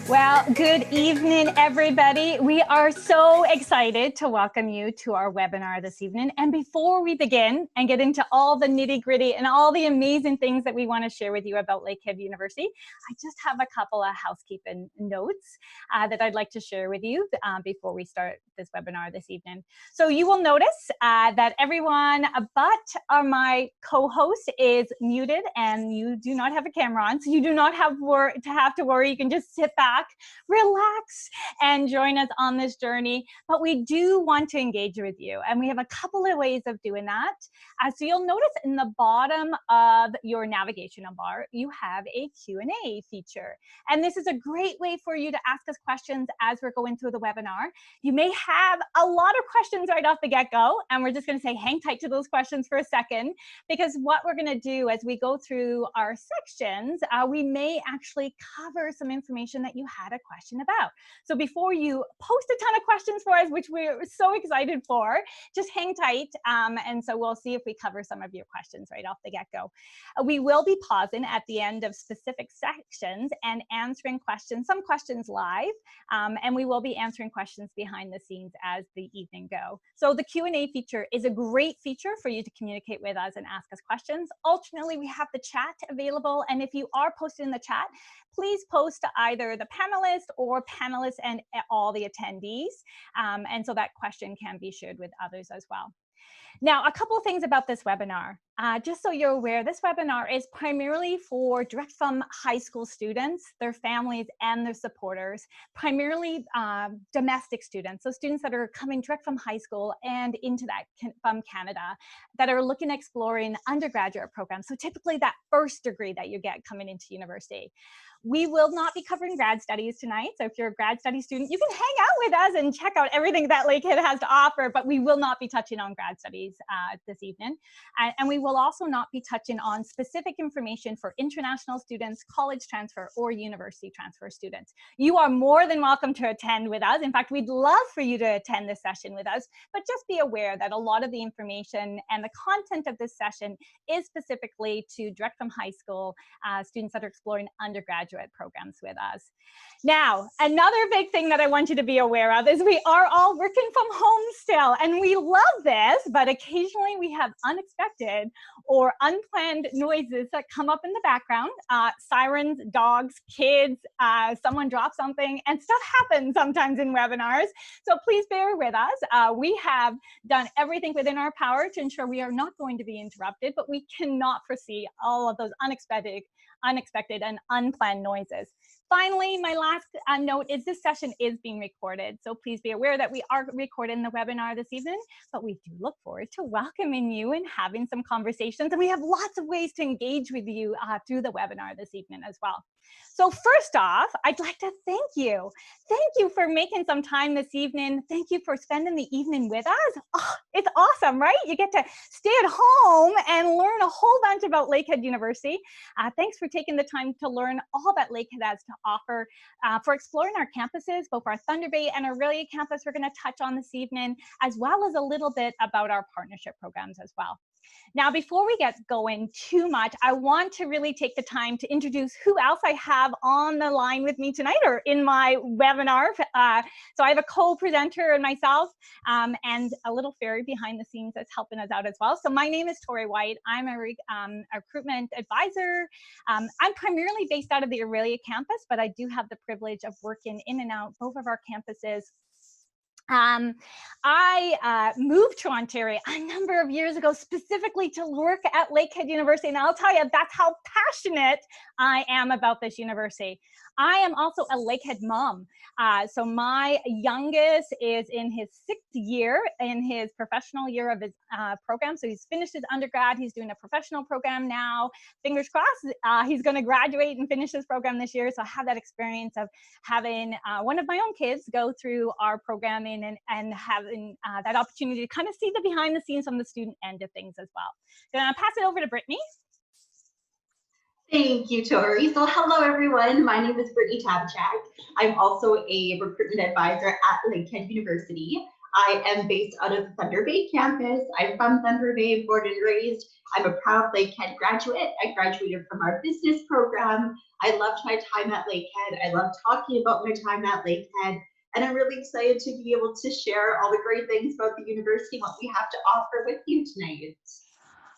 Well, good evening, everybody. We are so excited to welcome you to our webinar this evening. And before we begin and get into all the nitty-gritty and all the amazing things that we want to share with you about Lakehead University, I just have a couple of housekeeping notes that I'd like to share with you before we start this webinar this evening. So you will notice that everyone but my co-host is muted, and you do not have a camera on, so you do not have to worry. You can just sit back, relax, and join us on this journey. But we do want to engage with you, and we have a couple of ways of doing that. So you'll notice in the bottom of your navigational bar, you have a Q&A feature. And this is a great way for you to ask us questions as we're going through the webinar. You may have a lot of questions right off the get-go, and we're just going to say hang tight to those questions for a second, because what we're going to do as we go through our sections, we may actually cover some information that you had a question about. So before you post a ton of questions for us, which we're so excited for, just hang tight, and so we'll see if we cover some of your questions right off the get-go. We will be pausing at the end of specific sections and answering questions, some questions live, and we will be answering questions behind the scenes as the evening go. So the Q&A feature is a great feature for you to communicate with us and ask us questions. Alternately, we have the chat available, and if you are posted in the chat, please post to either the panelist or panelists and all the attendees, and so that question can be shared with others as well. Now, a couple of things about this webinar. Just so you're aware, this webinar is primarily for direct from high school students, their families, and their supporters, primarily domestic students, so students that are coming direct from high school and into that from Canada, that are looking at exploring undergraduate programs, so typically that first degree that you get coming into university. We will not be covering grad studies tonight, so if you're a grad study student, you can hang out with us and check out everything that Lakehead has to offer, but we will not be touching on grad studies this evening. And we will also not be touching on specific information for international students, college transfer, or university transfer students. You are more than welcome to attend with us. In fact, we'd love for you to attend this session with us, but just be aware that a lot of the information and the content of this session is specifically to direct from high school students that are exploring undergraduate programs with us. Now, another big thing that I want you to be aware of is we are all working from home still, and we love this, but occasionally we have unexpected or unplanned noises that come up in the background, sirens, dogs, kids, someone drops something, and stuff happens sometimes in webinars. So please bear with us. We have done everything within our power to ensure we are not going to be interrupted, but we cannot foresee all of those unexpected and unplanned noises. Finally, my last note is this session is being recorded, so please be aware that we are recording the webinar this evening, but we do look forward to welcoming you and having some conversations, and we have lots of ways to engage with you through the webinar this evening as well. So first off, I'd like to thank you. Thank you for making some time this evening. Thank you for spending the evening with us. Oh, it's awesome, right? You get to stay at home and learn a whole bunch about Lakehead University. Thanks for taking the time to learn all that Lakehead has to offer, for exploring our campuses, both our Thunder Bay and Aurelia campus we're going to touch on this evening, as well as a little bit about our partnership programs as well. Now, before we get going too much, I want to really take the time to introduce who else I have on the line with me tonight or in my webinar. So I have a co-presenter and myself, and a little fairy behind the scenes that's helping us out as well. So my name is Tori White. I'm a recruitment advisor. I'm primarily based out of the Aurelia campus, but I do have the privilege of working in and out both of our campuses. I moved to Ontario a number of years ago specifically to work at Lakehead University, and I'll tell you, that's how passionate I am about this university. I am also a Lakehead mom. So my youngest is in his 6th year in his professional year of his program. So he's finished his undergrad. He's doing a professional program now. Fingers crossed, he's going to graduate and finish his program this year. So I have that experience of having one of my own kids go through our programming and having that opportunity to kind of see the behind the scenes from the student end of things as well. So I'm going to pass it over to Brittany. Thank you, Tori. So hello, everyone. My name is Brittany Tabachak. I'm also a recruitment advisor at Lakehead University. I am based out of Thunder Bay campus. I'm from Thunder Bay, born and raised. I'm a proud Lakehead graduate. I graduated from our business program. I loved my time at Lakehead. I love talking about my time at Lakehead. And I'm really excited to be able to share all the great things about the university and what we have to offer with you tonight.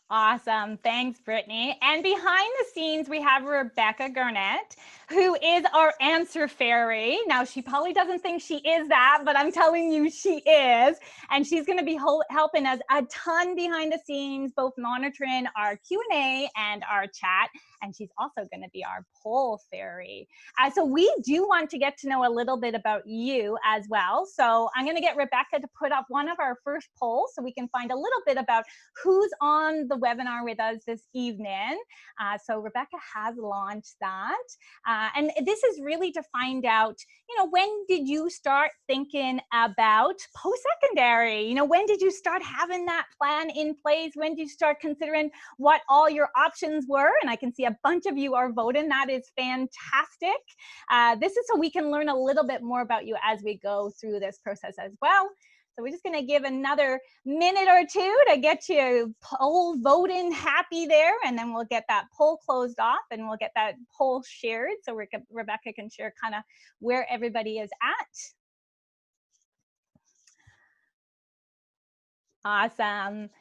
Awesome. Thanks, Brittany. And behind the scenes, we have Rebecca Garnett, who is our answer fairy. Now, she probably doesn't think she is that, but I'm telling you she is. And she's going to be helping us a ton behind the scenes, both monitoring our Q&A and our chat. And she's also going to be our poll fairy. So we do want to get to know a little bit about you as well. So I'm going to get Rebecca to put up one of our first polls so we can find a little bit about who's on the webinar with us this evening. So Rebecca has launched that. And this is really to find out, when did you start thinking about post-secondary? When did you start having that plan in place? When did you start considering what all your options were? And I can see a bunch of you are voting. That is fantastic. This is so we can learn a little bit more about you as we go through this process as well. So we're just going to give another minute or two to get you poll voting happy there, and then we'll get that poll closed off and we'll get that poll shared so Rebecca can share kind of where everybody is at. Awesome.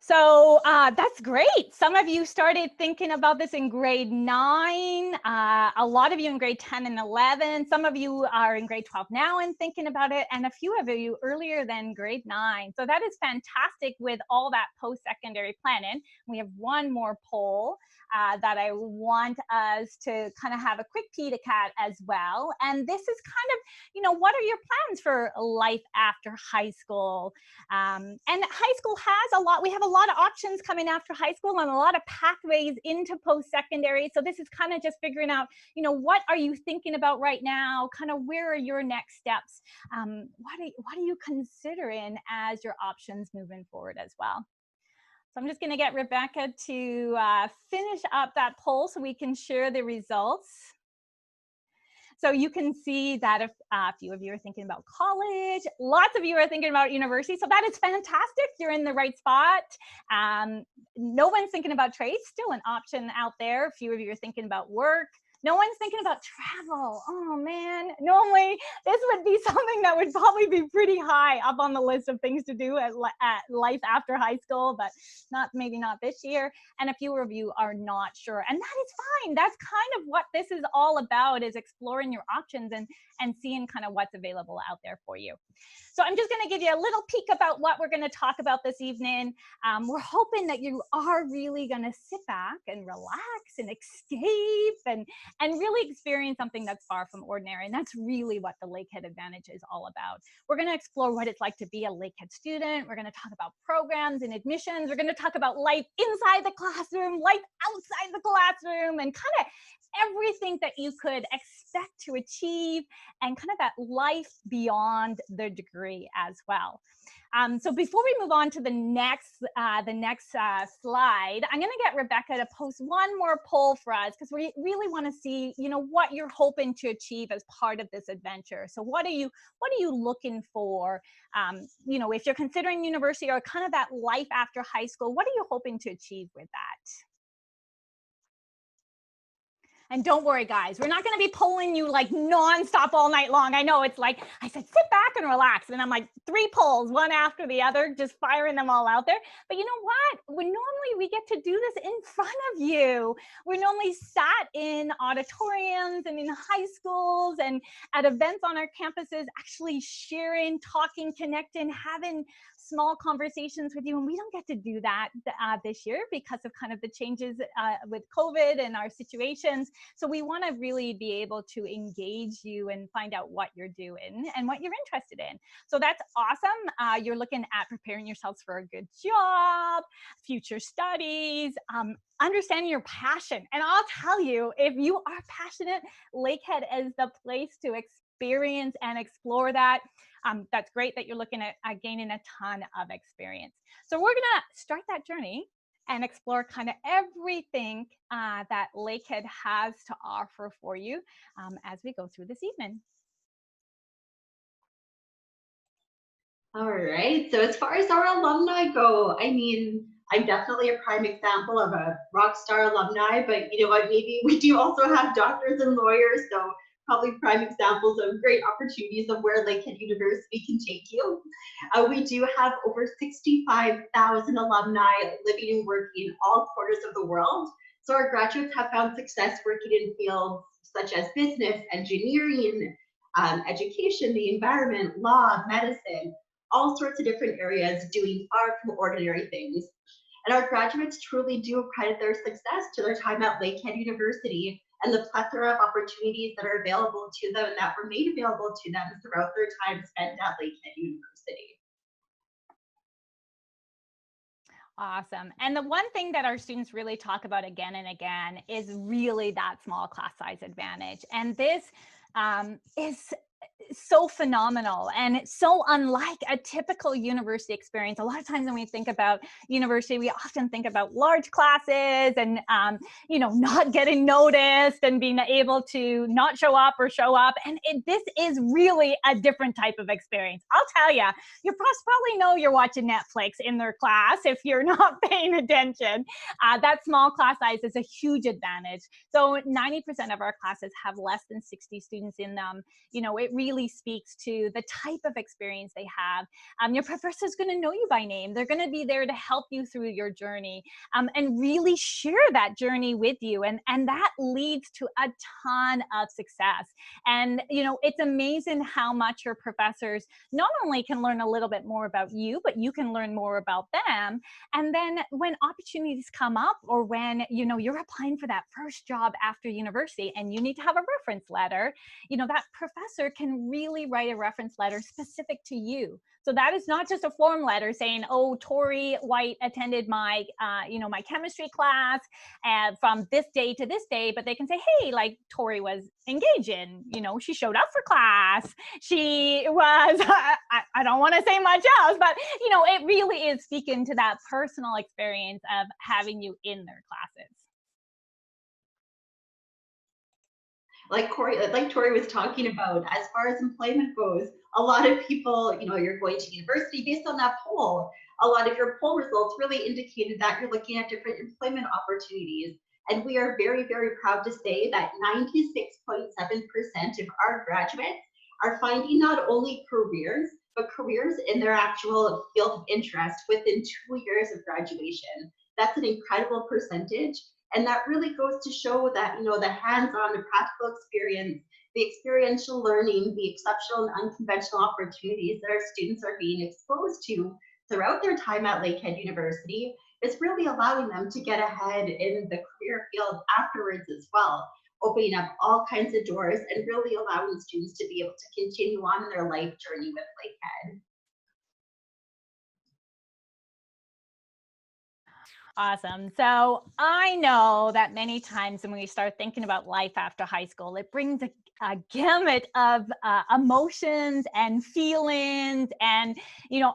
So that's great. Some of you started thinking about this in grade 9. A lot of you in grade 10 and 11. Some of you are in grade 12 now and thinking about it, and a few of you earlier than grade 9. So that is fantastic with all that post-secondary planning. We have one more poll that I want us to kind of have a quick peek at as well. And this is kind of, what are your plans for life after high school? And high school has a lot. We have a lot of options coming after high school and a lot of pathways into post-secondary. So this is kind of just figuring out, what are you thinking about right now? Kind of where are your next steps? What are you considering as your options moving forward as well? So I'm just going to get Rebecca to finish up that poll so we can share the results. So you can see that if a few of you are thinking about college, lots of you are thinking about university. So that is fantastic. You're in the right spot. No one's thinking about trades, still an option out there. A few of you are thinking about work. No one's thinking about travel. Oh man, normally this would be something that would probably be pretty high up on the list of things to do at life after high school, but maybe not this year. And a few of you are not sure, and that is fine. That's kind of what this is all about, is exploring your options and seeing kind of what's available out there for you. So I'm just going to give you a little peek about what we're going to talk about this evening. We're hoping that you are really going to sit back and relax and escape and really experience something that's far from ordinary. And that's really what the Lakehead Advantage is all about. We're going to explore what it's like to be a Lakehead student. We're going to talk about programs and admissions. We're going to talk about life inside the classroom, life outside the classroom, and kind of everything that you could expect to achieve, and kind of that life beyond the degree as well. So before we move on to the next slide, I'm going to get Rebecca to post one more poll for us, because we really want to see, what you're hoping to achieve as part of this adventure. So what are you looking for? If you're considering university or kind of that life after high school, what are you hoping to achieve with that? And don't worry, guys, we're not going to be polling you like nonstop all night long. I know it's like, I said, sit back and relax. And I'm like 3 polls, one after the other, just firing them all out there. But you know what? Normally we get to do this in front of you. We're normally sat in auditoriums and in high schools and at events on our campuses, actually sharing, talking, connecting, having small conversations with you. And we don't get to do that this year because of kind of the changes with COVID and our situations. So we want to really be able to engage you and find out what you're doing and what you're interested in. So that's awesome. You're looking at preparing yourselves for a good job, future studies, understanding your passion. And I'll tell you, if you are passionate, Lakehead is the place to experience and explore that. That's great that you're looking at gaining a ton of experience. So we're going to start that journey and explore kind of everything that Lakehead has to offer for you as we go through this evening. All right. So as far as our alumni go, I mean, I'm definitely a prime example of a rock star alumni, but you know what? Maybe we do also have doctors and lawyers, so probably prime examples of great opportunities of where Lakehead University can take you. We do have over 65,000 alumni living and working in all corners of the world. So our graduates have found success working in fields such as business, engineering, education, the environment, law, medicine, all sorts of different areas doing far from ordinary things. And our graduates truly do credit their success to their time at Lakehead University and the plethora of opportunities that are available to them and that were made available to them throughout their time spent at Lakehead University. Awesome. And the one thing that our students really talk about again and again is really that small class size advantage. And this is so phenomenal and it's so unlike a typical university experience. A lot of times when we think about university, we often think about large classes and not getting noticed and being able to not show up or show up. And this is really a different type of experience. I'll tell you, your profs probably know you're watching Netflix in their class if you're not paying attention. That small class size is a huge advantage. So 90% of our classes have less than 60 students in them. It really speaks to the type of experience they have. Your professor is going to know you by name. They're going to be there to help you through your journey and really share that journey with you. And that leads to a ton of success. And, it's amazing how much your professors not only can learn a little bit more about you, but you can learn more about them. And then when opportunities come up or when, you're applying for that first job after university and you need to have a reference letter, that professor can really write a reference letter specific to you. So that is not just a form letter saying, oh, Tori White attended my, my chemistry class from this day to this day, but they can say, hey, like Tori was engaging, she showed up for class. She was, I don't want to say much else, but, it really is speaking to that personal experience of having you in their classes. Like Tori was talking about, as far as employment goes, a lot of people, you're going to university based on that poll. A lot of your poll results really indicated that you're looking at different employment opportunities. And we are very, very proud to say that 96.7% of our graduates are finding not only careers, but careers in their actual field of interest within 2 years of graduation. That's an incredible percentage. And that really goes to show that, the hands-on, the practical experience, the experiential learning, the exceptional and unconventional opportunities that our students are being exposed to throughout their time at Lakehead University is really allowing them to get ahead in the career field afterwards as well, opening up all kinds of doors and really allowing students to be able to continue on in their life journey with Lakehead. Awesome. So I know that many times when we start thinking about life after high school, it brings a gamut of emotions and feelings. And,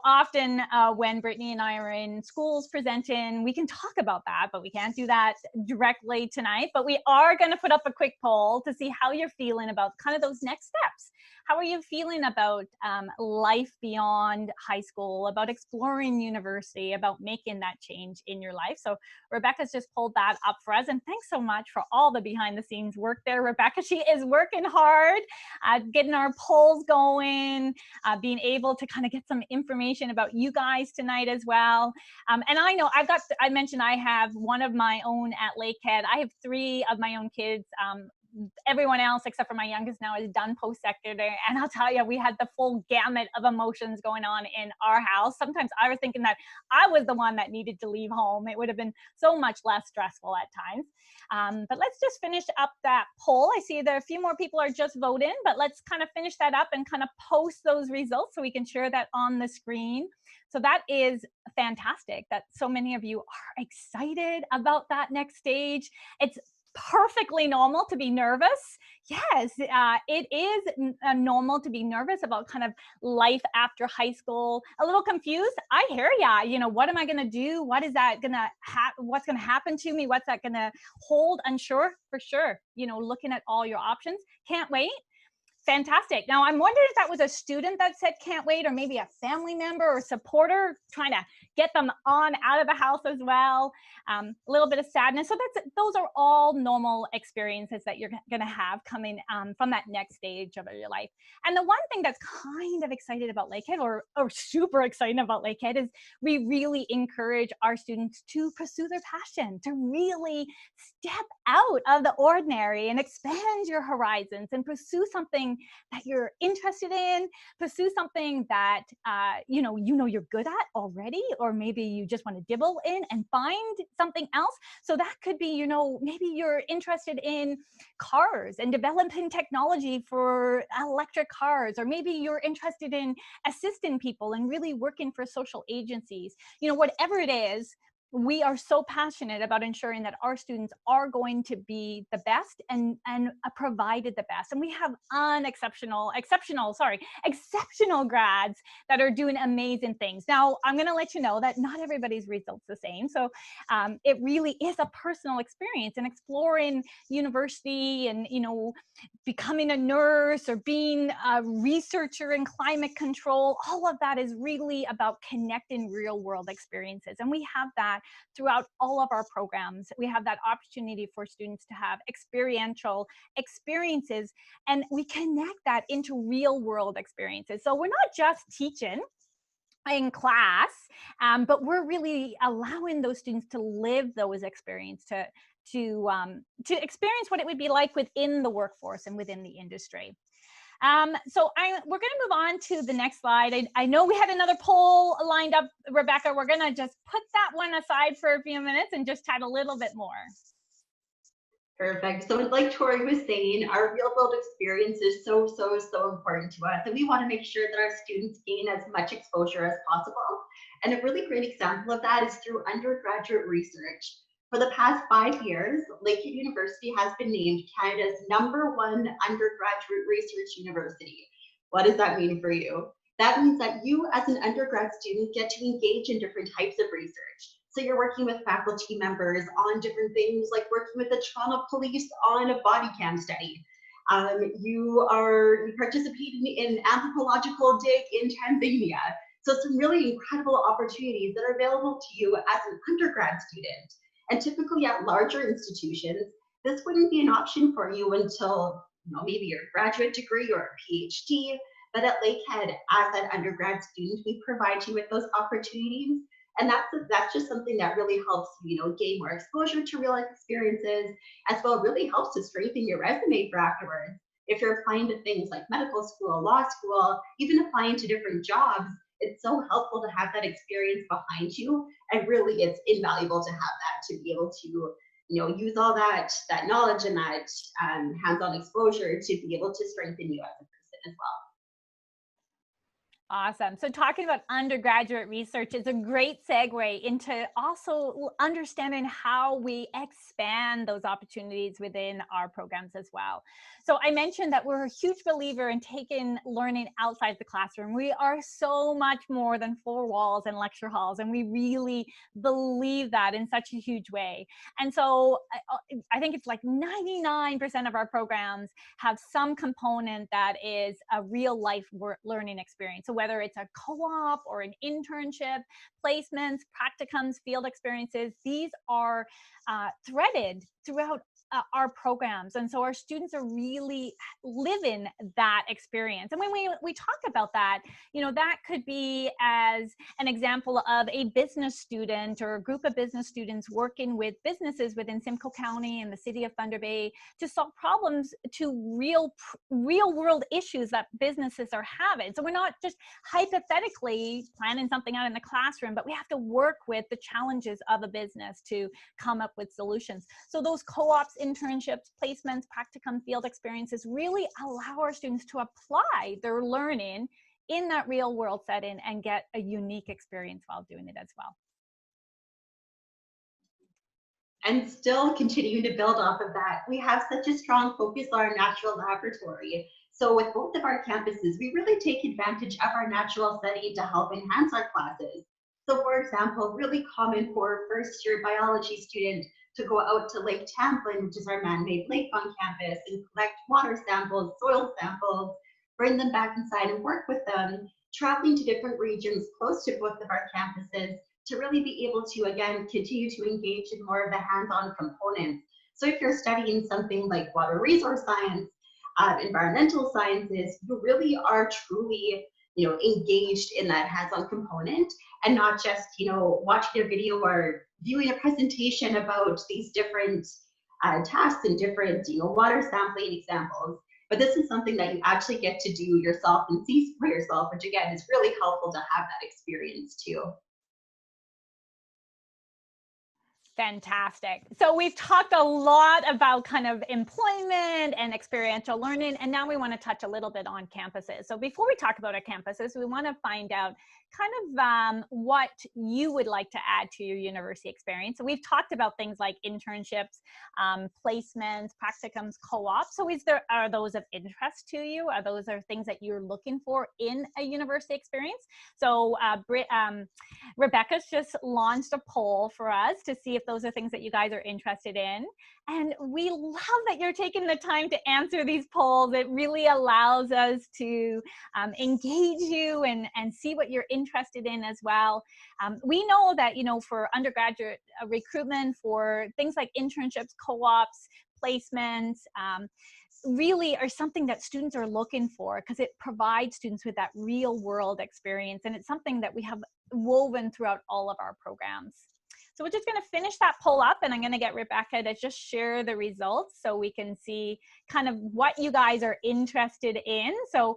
often when Brittany and I are in schools presenting, we can talk about that, but we can't do that directly tonight. But we are going to put up a quick poll to see how you're feeling about kind of those next steps. How are you feeling about life beyond high school, about exploring university, about making that change in your life? So Rebecca's just pulled that up for us. And thanks so much for all the behind the scenes work there, Rebecca. She is working hard, getting our polls going, being able to kind of get some information about you guys tonight as well. And I know I mentioned I have one of my own at Lakehead. I have 3 of my own kids. Everyone else except for my youngest now is done post-secondary, and I'll tell you, we had the full gamut of emotions going on in our house. Sometimes I was thinking that I was the one that needed to leave home. It would have been so much less stressful at times. But let's just finish up that poll. I see there are a few more people are just voting, but let's kind of finish that up and kind of post those results so we can share that on the screen. So that is fantastic that so many of you are excited about that next stage. It's perfectly normal to be nervous. Yes, it is normal to be nervous about kind of life after high school. A little confused. I hear ya. What am I going to do? What is that going to what's going to happen to me? What's that going to hold? Unsure for sure. Looking at all your options. Can't wait Fantastic. Now, I'm wondering if that was a student that said can't wait, or maybe a family member or supporter trying to get them on out of the house as well. A little bit of sadness. So those are all normal experiences that you're going to have coming from that next stage of your life. And the one thing that's kind of excited about Lakehead, or super exciting about Lakehead, is we really encourage our students to pursue their passion, to really step out of the ordinary and expand your horizons and pursue something that you're interested in, pursue something that you know you're good at already, or maybe you just want to dibble in and find something else. So that could be, you know, maybe you're interested in cars and developing technology for electric cars, or maybe you're interested in assisting people and really working for social agencies. You know, whatever it is, we are so passionate about ensuring that our students are going to be the best and provided the best. And we have exceptional grads that are doing amazing things. Now, I'm going to let you know that not everybody's results the same. So it really is a personal experience, and exploring university and, you know, becoming a nurse or being a researcher in climate control, all of that is really about connecting real world experiences. And we have that throughout all of our programs. We have that opportunity for students to have experiential experiences, and we connect that into real world experiences. So we're not just teaching in class, but we're really allowing those students to live those experiences, to experience what it would be like within the workforce and within the industry. So we're going to move on to the next slide. I know we had another poll lined up, Rebecca. We're going to just put that one aside for a few minutes and just chat a little bit more. Perfect. So like Tori was saying, our real world experience is so important to us. And we want to make sure that our students gain as much exposure as possible. And a really great example of that is through undergraduate research. For the past 5 years, Lakehead University has been named Canada's #1 undergraduate research university. What does that mean for you? That means that you as an undergrad student get to engage in different types of research. So you're working with faculty members on different things, like working with the Toronto Police on a body cam study. You participating in anthropological dig in Tanzania. So some really incredible opportunities that are available to you as an undergrad student. And typically at larger institutions, this wouldn't be an option for you until, you know, maybe your graduate degree or a PhD. But at Lakehead, as an undergrad student, we provide you with those opportunities. And that's just something that really helps you, you know, gain more exposure to real life experiences, as well really helps to strengthen your resume for afterwards. If you're applying to things like medical school, law school, even applying to different jobs, it's so helpful to have that experience behind you. And really it's invaluable to have that, to be able to, you know, use all that knowledge and that hands-on exposure to be able to strengthen you as a person as well. Awesome. So talking about undergraduate research is a great segue into also understanding how we expand those opportunities within our programs as well. So I mentioned that we're a huge believer in taking learning outside the classroom. We are so much more than 4 walls and lecture halls, and we really believe that in such a huge way. And so I think it's like 99% of our programs have some component that is a real life learning experience. So whether it's a co-op or an internship, placements, practicums, field experiences, these are threaded throughout our programs. And so our students are really living that experience. And when we talk about that, you know, that could be as an example of a business student or a group of business students working with businesses within Simcoe County and the city of Thunder Bay to solve problems to real world issues that businesses are having. So we're not just hypothetically planning something out in the classroom, but we have to work with the challenges of a business to come up with solutions. So those co-ops, internships, placements, practicum, field experiences really allow our students to apply their learning in that real world setting and get a unique experience while doing it as well. And still continuing to build off of that, we have such a strong focus on our natural laboratory. So with both of our campuses, we really take advantage of our natural setting to help enhance our classes. So for example, really common for a first-year biology student to go out to Lake Champlain, which is our man-made lake on campus, and collect water samples, soil samples, bring them back inside and work with them, traveling to different regions close to both of our campuses to really be able to, again, continue to engage in more of the hands-on components. So if you're studying something like water resource science, environmental sciences, you really are truly, engaged in that hands-on component, and not just, watching a video or viewing a presentation about these different tasks and different, water sampling examples. But this is something that you actually get to do yourself and see for yourself, which again is really helpful to have that experience too. Fantastic. So we've talked a lot about kind of employment and experiential learning, and now we want to touch a little bit on campuses. So before we talk about our campuses, we want to find out kind of what you would like to add to your university experience. So we've talked about things like internships, placements, practicums, co-ops. So are those of interest to you? Are those things that you're looking for in a university experience? So Rebecca's just launched a poll for us to see if those are things that you guys are interested in. And we love that you're taking the time to answer these polls. It really allows us to engage you and see what you're interested in as well. We know that, for undergraduate recruitment, for things like internships, co-ops, placements, really are something that students are looking for, because it provides students with that real world experience. And it's something that we have woven throughout all of our programs. So we're just going to finish that poll up, and I'm going to get Rebecca to just share the results so we can see kind of what you guys are interested in. So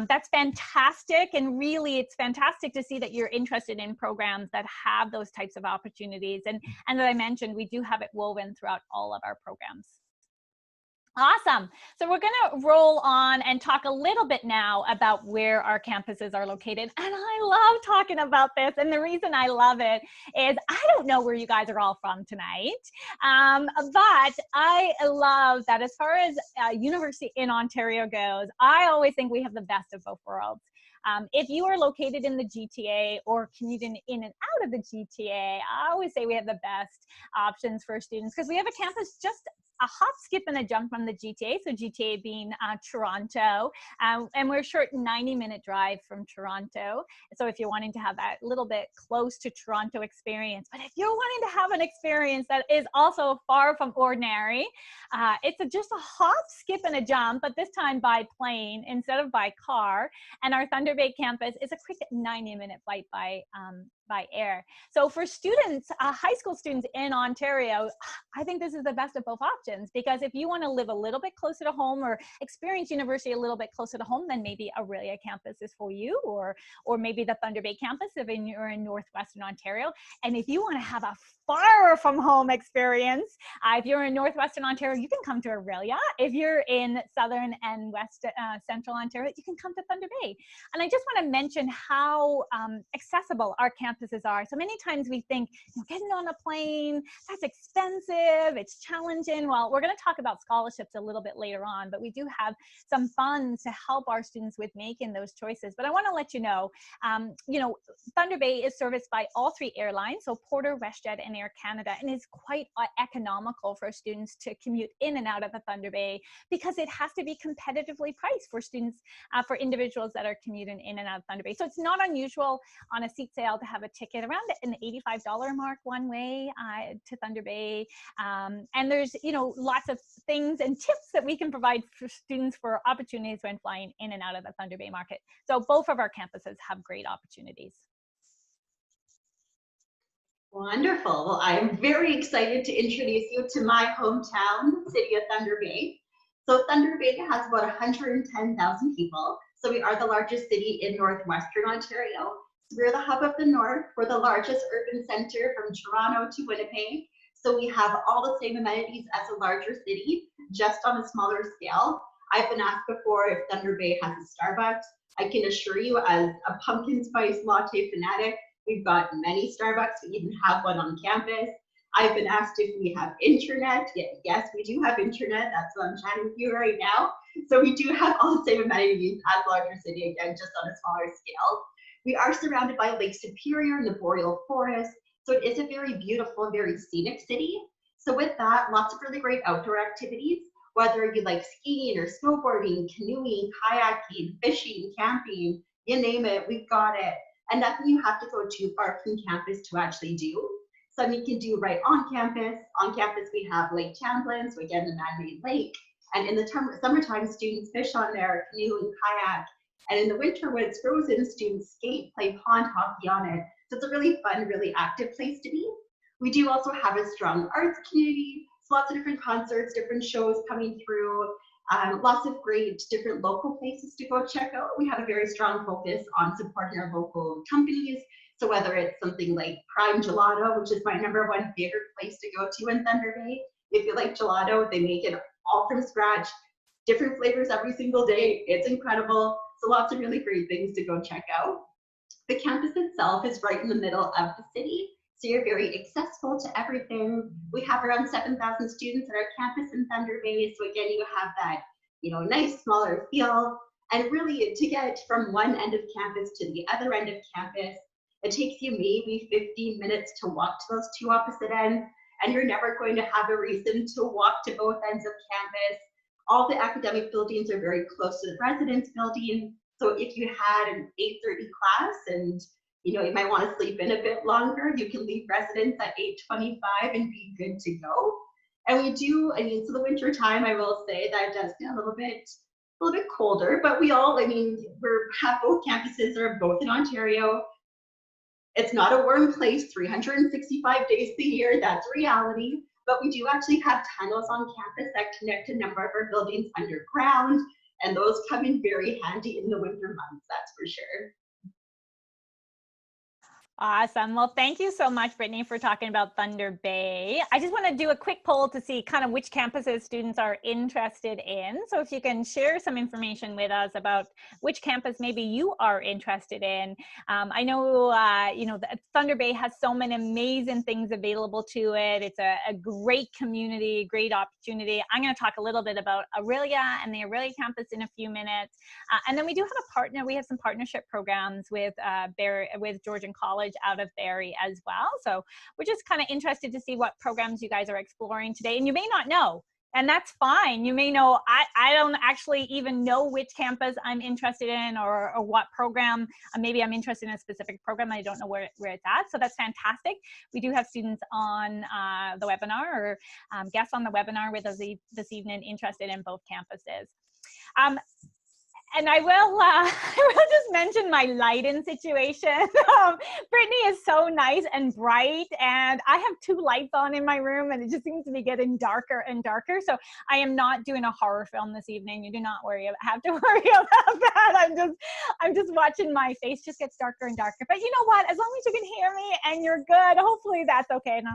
that's fantastic. And really, it's fantastic to see that you're interested in programs that have those types of opportunities. And as I mentioned, we do have it woven throughout all of our programs. Awesome. So we're going to roll on and talk a little bit now about where our campuses are located. And I love talking about this. And the reason I love it is I don't know where you guys are all from tonight, but I love that as far as university in Ontario goes, I always think we have the best of both worlds. If you are located in the GTA or commuting in and out of the GTA, I always say we have the best options for students, because we have a campus just a hop, skip, and a jump from the GTA. So GTA being Toronto, and we're a short 90-minute drive from Toronto. So if you're wanting to have that little bit close to Toronto experience, but if you're wanting to have an experience that is also far from ordinary, it's just a hop, skip, and a jump, but this time by plane instead of by car. And our Thunder Bay campus is a quick 90-minute flight by air. So for students, high school students in Ontario, I think this is the best of both options, because if you want to live a little bit closer to home or experience university a little bit closer to home, then maybe Aurelia campus is for you, or maybe the Thunder Bay campus if you're in Northwestern Ontario. And if you want to have a far from home experience, if you're in Northwestern Ontario, you can come to Aurelia. If you're in Southern and Central Ontario, you can come to Thunder Bay. And I just want to mention how accessible our campuses are. So many times we think, getting on a plane, that's expensive, it's challenging. Well, we're going to talk about scholarships a little bit later on, but we do have some funds to help our students with making those choices. But I want to let you know, Thunder Bay is serviced by all three airlines, so Porter, WestJet, and Air Canada, and it's quite economical for students to commute in and out of the Thunder Bay, because it has to be competitively priced for students, for individuals that are commuting in and out of Thunder Bay. So it's not unusual on a seat sale to have a ticket around an $85 mark one way to Thunder Bay. And there's, lots of things and tips that we can provide for students for opportunities when flying in and out of the Thunder Bay market. So both of our campuses have great opportunities. Wonderful. Well, I'm very excited to introduce you to my hometown, city of Thunder Bay. So Thunder Bay has about 110,000 people. So we are the largest city in Northwestern Ontario. We're the hub of the North. We're the largest urban center from Toronto to Winnipeg. So we have all the same amenities as a larger city, just on a smaller scale. I've been asked before if Thunder Bay has a Starbucks. I can assure you, as a pumpkin spice latte fanatic, we've got many Starbucks. We even have one on campus. I've been asked if we have internet. Yes, we do have internet. That's what I'm chatting with you right now. So we do have all the same amenities as a larger city, again, just on a smaller scale. We are surrounded by Lake Superior and the Boreal Forest. So it is a very beautiful, very scenic city. So with that, lots of really great outdoor activities, whether you like skiing or snowboarding, canoeing, kayaking, fishing, camping, you name it, we've got it. And nothing you have to go too far from campus to actually do. Some you can do right on campus. On campus, we have Lake Champlain, so again, the man-made lake. And in the summertime, students fish on there, canoe and kayak. And in the winter, when it's frozen, students skate, play pond hockey on it. So it's a really fun, really active place to be. We do also have a strong arts community, so lots of different concerts, different shows coming through, lots of great different local places to go check out. We have a very strong focus on supporting our local companies. So whether it's something like Prime Gelato, which is my #1 favorite place to go to in Thunder Bay. If you like gelato, they make it all from scratch, different flavors every single day. It's incredible. So lots of really great things to go check out. The campus itself is right in the middle of the city, so you're very accessible to everything. We have around 7,000 students at our campus in Thunder Bay, so again, you have that, nice smaller feel. And really, to get from one end of campus to the other end of campus, it takes you maybe 15 minutes to walk to those two opposite ends, and you're never going to have a reason to walk to both ends of campus. All the academic buildings are very close to the residence building. So if you had an 8:30 class and you might want to sleep in a bit longer, you can leave residence at 8:25 and be good to go. And we do, so the winter time, I will say that it does get a little bit colder, but we have both campuses are both in Ontario. It's not a warm place 365 days a year, that's reality. But we do actually have tunnels on campus that connect a number of our buildings underground, and those come in very handy in the winter months, that's for sure. Awesome. Well, thank you so much, Brittany, for talking about Thunder Bay. I just want to do a quick poll to see kind of which campuses students are interested in. So if you can share some information with us about which campus maybe you are interested in. I know, Thunder Bay has so many amazing things available to it. It's a great community, great opportunity. I'm going to talk a little bit about Aurelia and the Aurelia campus in a few minutes. And then we do have a partner. We have some partnership programs with Georgian College out of Barrie as well. So we're just kind of interested to see what programs you guys are exploring today. And you may not know, and that's fine. You may know, I don't actually even know which campus I'm interested in or what program. Maybe I'm interested in a specific program. I don't know where it's at. So that's fantastic. We do have students on the webinar or guests on the webinar with us this evening interested in both campuses. And I will just mention my lighting situation. Brittany is so nice and bright, and I have 2 lights on in my room, and it just seems to be getting darker and darker. So I am not doing a horror film this evening. You do not have to worry about that. I'm just watching my face just gets darker and darker. But you know what? As long as you can hear me and you're good, hopefully that's okay. And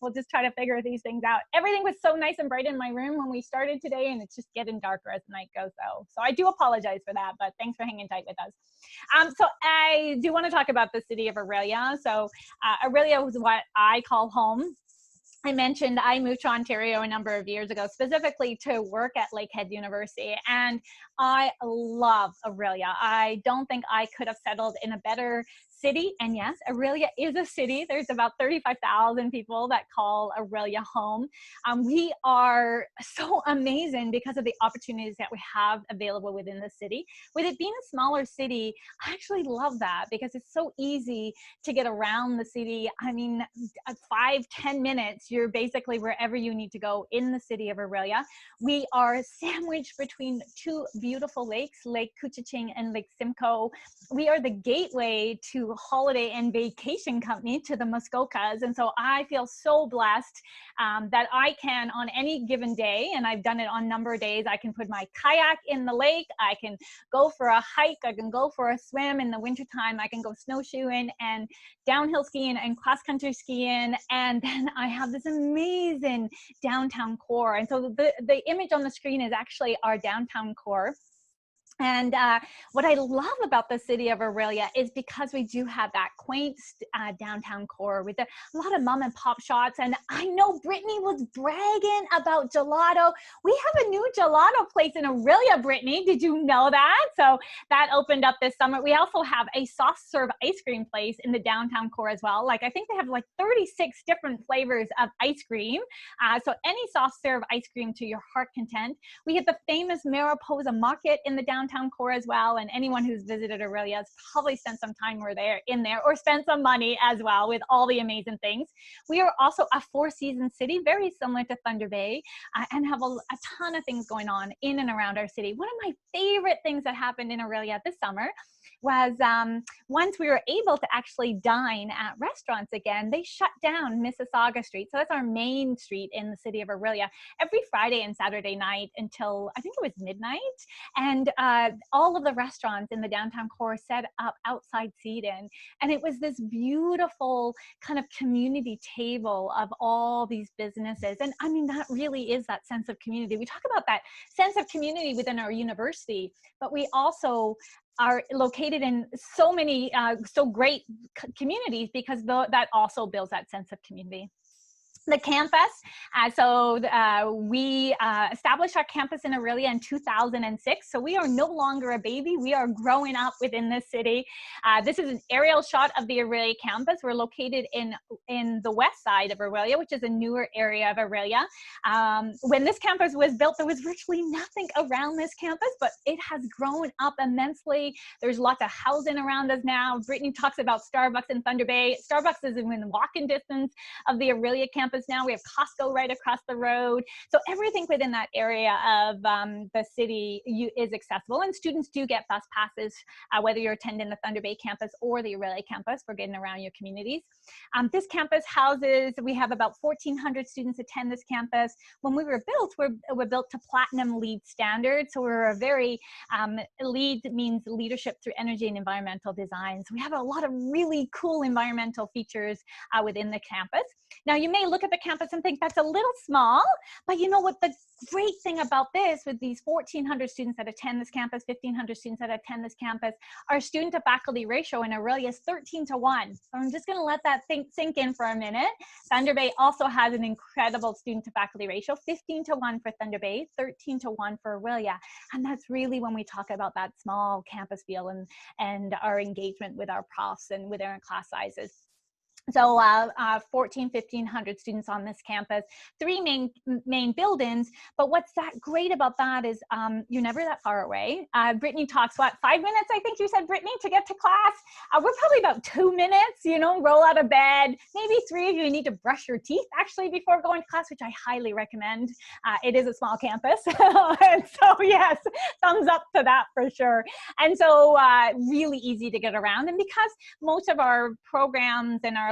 we'll just try to figure these things out. Everything was so nice and bright in my room when we started today, and it's just getting darker as the night goes though. So I do apologize for that, but thanks for hanging tight with us. So I do want to talk about the city of Aurelia. So Aurelia was what I call home. I mentioned I moved to Ontario a number of years ago, specifically to work at Lakehead University, and I love Aurelia. I don't think I could have settled in a better city. And yes, Aurelia is a city. There's about 35,000 people that call Aurelia home. We are so amazing because of the opportunities that we have available within the city. With it being a smaller city, I actually love that because it's so easy to get around the city. I mean, 5-10 minutes, you're basically wherever you need to go in the city of Aurelia. We are sandwiched between 2 beautiful lakes, Lake Couchiching and Lake Simcoe. We are the gateway to holiday and vacation company to the Muskokas. And so I feel so blessed that I can on any given day, and I've done it on a number of days, I can put my kayak in the lake, I can go for a hike, I can go for a swim in the wintertime, I can go snowshoeing and downhill skiing and cross-country skiing, and then I have this amazing downtown core. And so the image on the screen is actually our downtown core. And what I love about the city of Aurelia is because we do have that quaint downtown core with a lot of mom and pop shops. And I know Brittany was bragging about gelato. We have a new gelato place in Aurelia, Brittany. Did you know that? So that opened up this summer. We also have a soft serve ice cream place in the downtown core as well. Like, I think they have like 36 different flavors of ice cream. So any soft serve ice cream to your heart content. We have the famous Mariposa Market in the downtown core as well, and anyone who's visited Aurelia has probably spent some time in there or spent some money as well with all the amazing things. We are also a four-season city, very similar to Thunder Bay, and have a ton of things going on in and around our city. One of my favorite things that happened in Aurelia this summer was once we were able to actually dine at restaurants again, they shut down Mississauga Street. So that's our main street in the city of Aurelia every Friday and Saturday night until I think it was midnight. And all of the restaurants in the downtown core set up outside seating. And it was this beautiful kind of community table of all these businesses. And I mean, that really is that sense of community. We talk about that sense of community within our university, but we also are located in so many, so great communities because that also builds that sense of community. The campus, we established our campus in Aurelia in 2006, so we are no longer a baby. We are growing up within this city. This is an aerial shot of the Aurelia campus. We're located in the west side of Aurelia, which is a newer area of Aurelia. When this campus was built, there was virtually nothing around this campus, but it has grown up immensely. There's lots of housing around us now. Brittany talks about Starbucks in Thunder Bay. Starbucks is within walking distance of the Aurelia campus now. We have Costco right across the road. So everything within that area of the city is accessible, and students do get bus passes, whether you're attending the Thunder Bay campus or the Aurelia campus for getting around your communities. This campus houses, we have about 1,400 students attend this campus. When we were built, we're built to Platinum LEED standards. So we're a very, LEED means Leadership Through Energy and Environmental Design. So we have a lot of really cool environmental features within the campus. Now, you may look at the campus and think that's a little small, but you know what the great thing about this, with these 1,400 students that attend this campus, 1,500 students that attend this campus, our student-to-faculty ratio in Aurelia is 13:1. So I'm just gonna let that sink in for a minute. Thunder Bay also has an incredible student-to-faculty ratio, 15:1 for Thunder Bay, 13:1 for Aurelia. And that's really when we talk about that small campus feel and our engagement with our profs and with our class sizes. So 1,500 students on this campus, 3 main buildings. But what's that great about that is you're never that far away. Brittany talks, 5 minutes, I think you said, Brittany, to get to class? We're probably about 2 minutes, you know, roll out of bed. Maybe 3 of you need to brush your teeth actually before going to class, which I highly recommend. It is a small campus. And so yes, thumbs up to that for sure. And so really easy to get around. And because most of our programs and our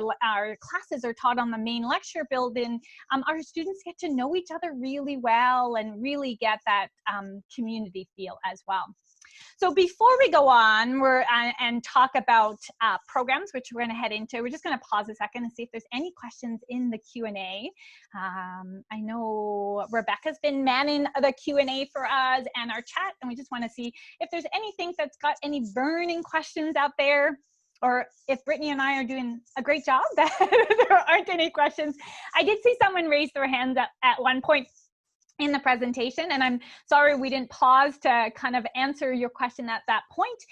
classes are taught on the main lecture building, our students get to know each other really well and really get that community feel as well. So before we go on and talk about programs, which we're going to head into, we're just going to pause a second and see if there's any questions in the Q&A. I know Rebecca's been manning the Q&A for us and our chat, and we just want to see if there's anything that's got any burning questions out there, or if Brittany and I are doing a great job that there aren't any questions. I did see someone raise their hands at one point in the presentation, and I'm sorry we didn't pause to kind of answer your question at that point.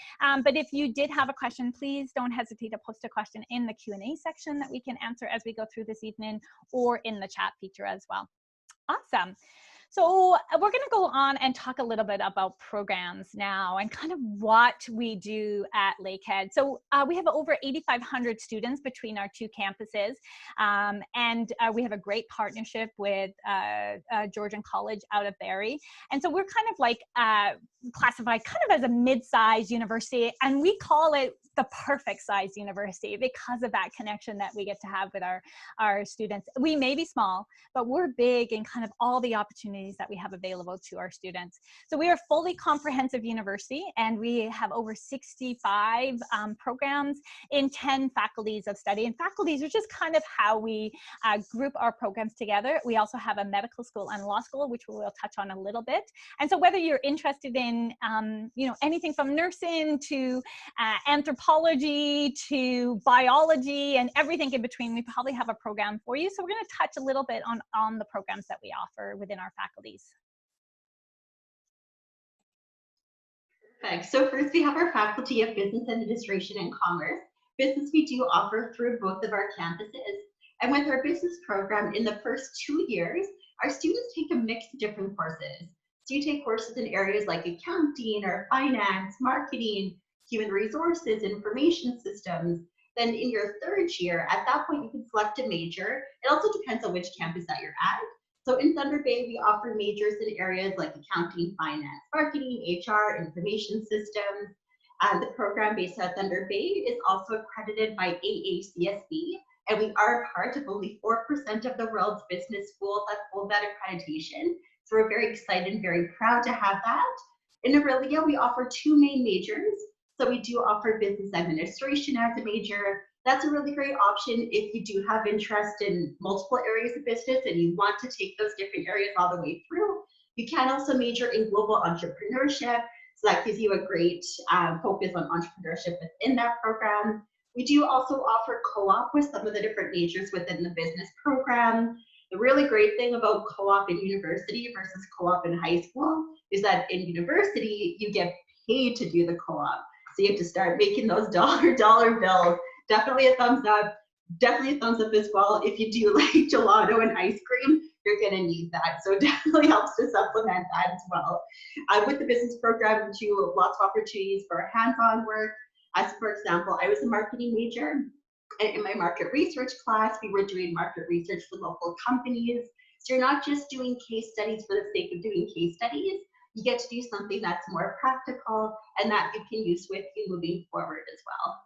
But if you did have a question, please don't hesitate to post a question in the Q&A section that we can answer as we go through this evening, or in the chat feature as well. Awesome. So we're going to go on and talk a little bit about programs now and kind of what we do at Lakehead. So we have over 8,500 students between our 2 campuses, and we have a great partnership with Georgian College out of Barrie. And so we're kind of like classified kind of as a mid-sized university, and we call it the perfect size university because of that connection that we get to have with our students. We may be small, but we're big in kind of all the opportunities opportunities that we have available to our students. So we are a fully comprehensive university, and we have over 65 programs in 10 faculties of study. And faculties are just kind of how we group our programs together. We also have a medical school and law school, which we'll touch on a little bit. And so whether you're interested in anything from nursing to anthropology to biology and everything in between, we probably have a program for you. So we're going to touch a little bit on the programs that we offer within our faculties. Perfect. So first we have our Faculty of Business Administration and Commerce. Business we do offer through both of our campuses. And with our business program, in the first 2 years, our students take a mix of different courses. So you take courses in areas like accounting or finance, marketing, human resources, information systems. Then in your third year, at that point, you can select a major. It also depends on which campus that you're at. So in Thunder Bay, we offer majors in areas like accounting, finance, marketing, HR, information systems. The program based at Thunder Bay is also accredited by AACSB, and we are part of only 4% of the world's business schools that hold that accreditation. So we're very excited and very proud to have that. In Aurelia, we offer 2 main majors. So we do offer business administration as a major. That's a really great option if you do have interest in multiple areas of business and you want to take those different areas all the way through. You can also major in global entrepreneurship. So that gives you a great focus on entrepreneurship within that program. We do also offer co-op with some of the different majors within the business program. The really great thing about co-op in university versus co-op in high school is that in university, you get paid to do the co-op. So you have to start making those dollar bills. Definitely a thumbs up. Definitely a thumbs up as well. If you do like gelato and ice cream, you're gonna need that. So it definitely helps to supplement that as well. With the business program, we do lots of opportunities for hands-on work. As for example, I was a marketing major. And in my market research class, we were doing market research for local companies. So you're not just doing case studies for the sake of doing case studies. You get to do something that's more practical and that you can use with you moving forward as well.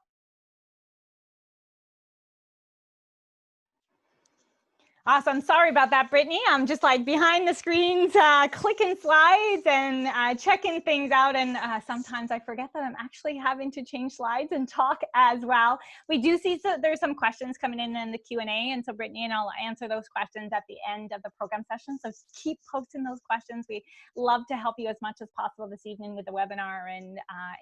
Awesome. Sorry about that, Brittany. I'm just like behind the screens, clicking slides and checking things out. And sometimes I forget that I'm actually having to change slides and talk as well. We do see there's some questions coming in the Q&A. And so Brittany and I'll answer those questions at the end of the program session. So keep posting those questions. We love to help you as much as possible this evening with the webinar and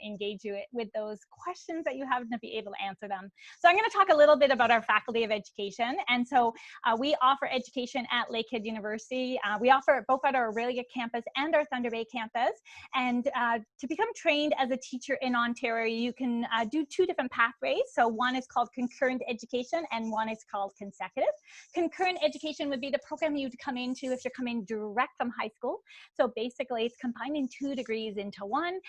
engage you with those questions that you have to be able to answer them. So I'm going to talk a little bit about our Faculty of Education. And so we offer education at Lakehead University. We offer it both at our Aurelia campus and our Thunder Bay campus. And to become trained as a teacher in Ontario, you can do 2 different pathways. So one is called concurrent education and one is called consecutive. Concurrent education would be the program you'd come into if you're coming direct from high school. So basically it's combining 2 degrees into one.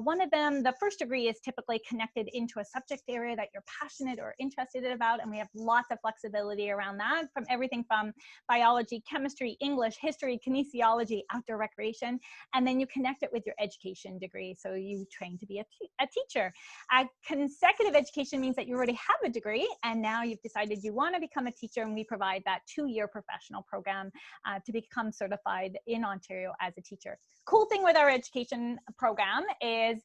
One of them, the first degree, is typically connected into a subject area that you're passionate or interested about. And we have lots of flexibility around that, from everything from biology, chemistry, English, history, kinesiology, outdoor recreation, and then you connect it with your education degree. So you train to be a teacher. Consecutive education means that you already have a degree and now you've decided you want to become a teacher, and we provide that 2-year professional program to become certified in Ontario as a teacher. Cool thing with our education program is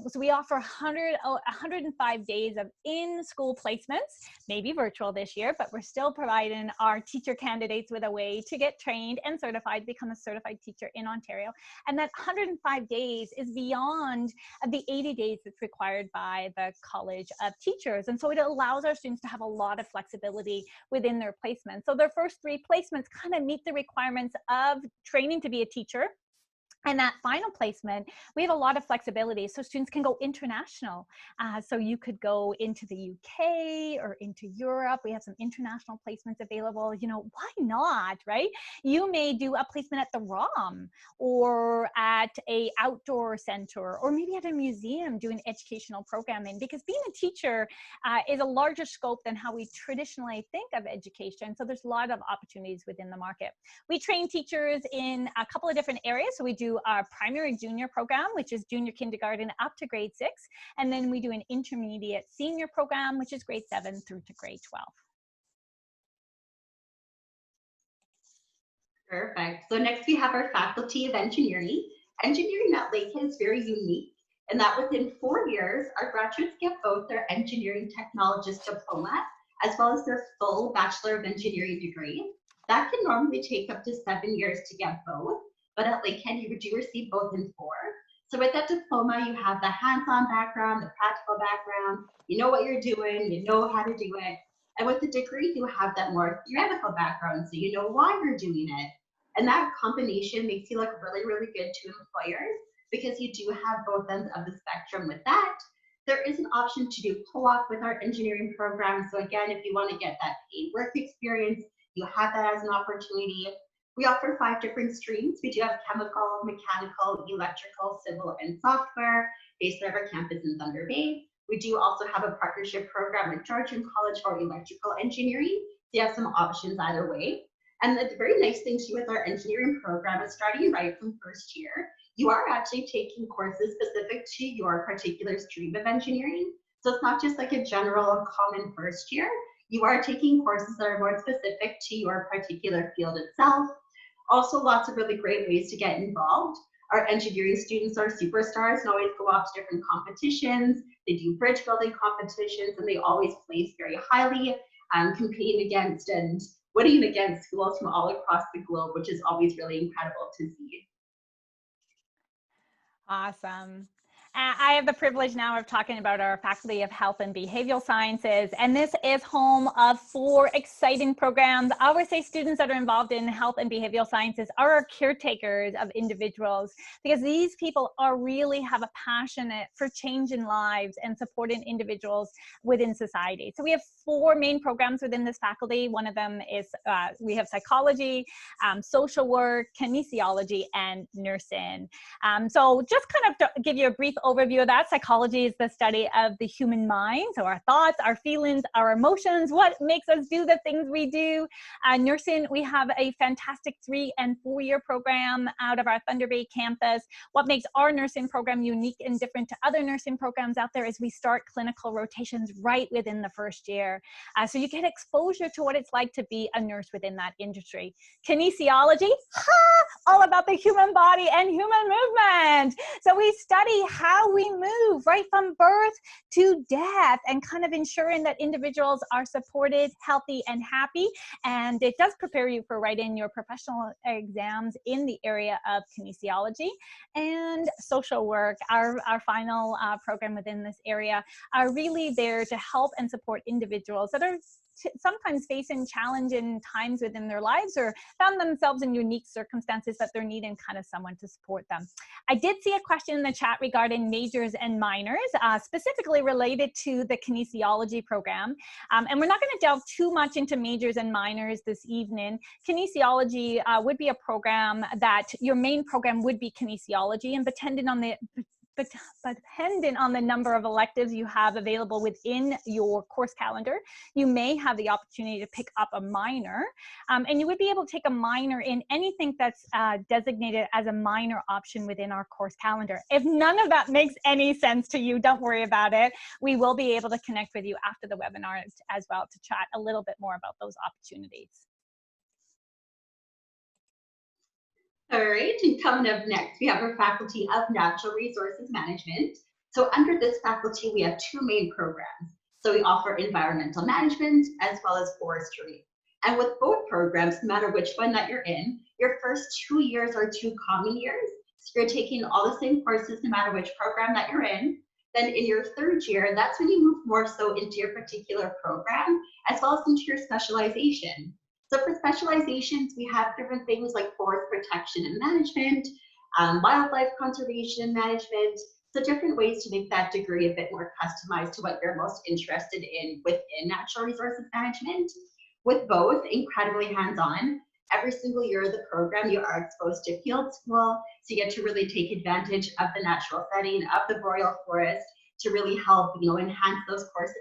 so we offer 105 days of in-school placements, maybe virtual this year, but we're still providing our teacher candidates with a way to get trained and certified to become a certified teacher in Ontario. And that 105 days is beyond the 80 days that's required by the College of Teachers. And so it allows our students to have a lot of flexibility within their placements. So their first 3 placements kind of meet the requirements of training to be a teacher. And that final placement, we have a lot of flexibility. So students can go international. So you could go into the UK or into Europe. We have some international placements available. You know, why not, right? You may do a placement at the ROM or at a outdoor center or maybe at a museum doing educational programming, because being a teacher is a larger scope than how we traditionally think of education. So there's a lot of opportunities within the market. We train teachers in a couple of different areas. So we do our primary junior program, which is junior kindergarten up to grade 6. And then we do an intermediate senior program, which is grade 7 through to grade 12. Perfect. So next we have our Faculty of Engineering. Engineering at Lakehead is very unique in that within 4 years, our graduates get both their Engineering Technologist diploma as well as their full Bachelor of Engineering degree. That can normally take up to 7 years to get both, but at Lakehead you do receive both in 4. So with that diploma, you have the hands-on background, the practical background, you know what you're doing, you know how to do it. And with the degree, you have that more theoretical background, so you know why you're doing it. And that combination makes you look really, really good to employers because you do have both ends of the spectrum with that. There is an option to do co-op with our engineering program. So again, if you want to get that paid work experience, you have that as an opportunity. We offer 5 different streams. We do have chemical, mechanical, electrical, civil, and software based on our campus in Thunder Bay. We do also have a partnership program with Georgian College for electrical engineering. So you have some options either way. And the very nice thing too with our engineering program is starting right from first year, you are actually taking courses specific to your particular stream of engineering. So it's not just like a general common first year. You are taking courses that are more specific to your particular field itself. Also, lots of really great ways to get involved. Our engineering students are superstars and always go off to different competitions. They do bridge building competitions and they always place very highly, competing against and winning against schools from all across the globe, which is always really incredible to see. Awesome. I have the privilege now of talking about our Faculty of Health and Behavioral Sciences, and this is home of 4 exciting programs. I always say students that are involved in health and behavioral sciences are our caretakers of individuals, because these people are really have a passion for changing lives and supporting individuals within society. So we have 4 main programs within this faculty. One of them is we have psychology, social work, kinesiology, and nursing. So just kind of to give you a brief overview of that, psychology is the study of the human mind, so our thoughts, our feelings, our emotions, what makes us do the things we do. Nursing, we have a fantastic 3- and 4-year program out of our Thunder Bay campus. What makes our nursing program unique and different to other nursing programs out there is we start clinical rotations right within the first year. So you get exposure to what it's like to be a nurse within that industry. Kinesiology, all about the human body and human movement. So we study how we move right from birth to death and kind of ensuring that individuals are supported, healthy, and happy. And it does prepare you for writing your professional exams in the area of kinesiology. And social work, our final program within this area, are really there to help and support individuals that are sometimes facing challenging times within their lives or found themselves in unique circumstances that they're needing kind of someone to support them. I did see a question in the chat regarding majors and minors, specifically related to the kinesiology program. And we're not going to delve too much into majors and minors this evening. Kinesiology would be a program that your main program would be kinesiology, and depending on the number of electives you have available within your course calendar, you may have the opportunity to pick up a minor. And you would be able to take a minor in anything that's designated as a minor option within our course calendar. If none of that makes any sense to you, don't worry about it. We will be able to connect with you after the webinar as well to chat a little bit more about those opportunities. All right, and coming up next, we have our Faculty of Natural Resources Management. So under this faculty, we have 2 main programs. So we offer environmental management as well as forestry. And with both programs, no matter which one that you're in, your first 2 years are 2 common years. So you're taking all the same courses no matter which program that you're in. Then in your 3rd year, that's when you move more so into your particular program, as well as into your specialization. So for specializations, we have different things like forest protection and management, wildlife conservation and management, so different ways to make that degree a bit more customized to what you're most interested in within natural resources management. With both, incredibly hands-on. Every single year of the program, you are exposed to field school, so you get to really take advantage of the natural setting of the boreal forest to really help, enhance those courses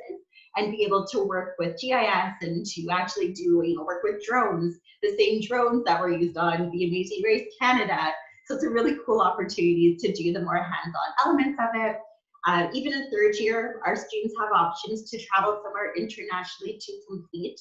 and be able to work with GIS and to actually do, work with drones, the same drones that were used on the Amazing Race Canada. So it's a really cool opportunity to do the more hands-on elements of it. Even in 3rd year, our students have options to travel somewhere internationally to complete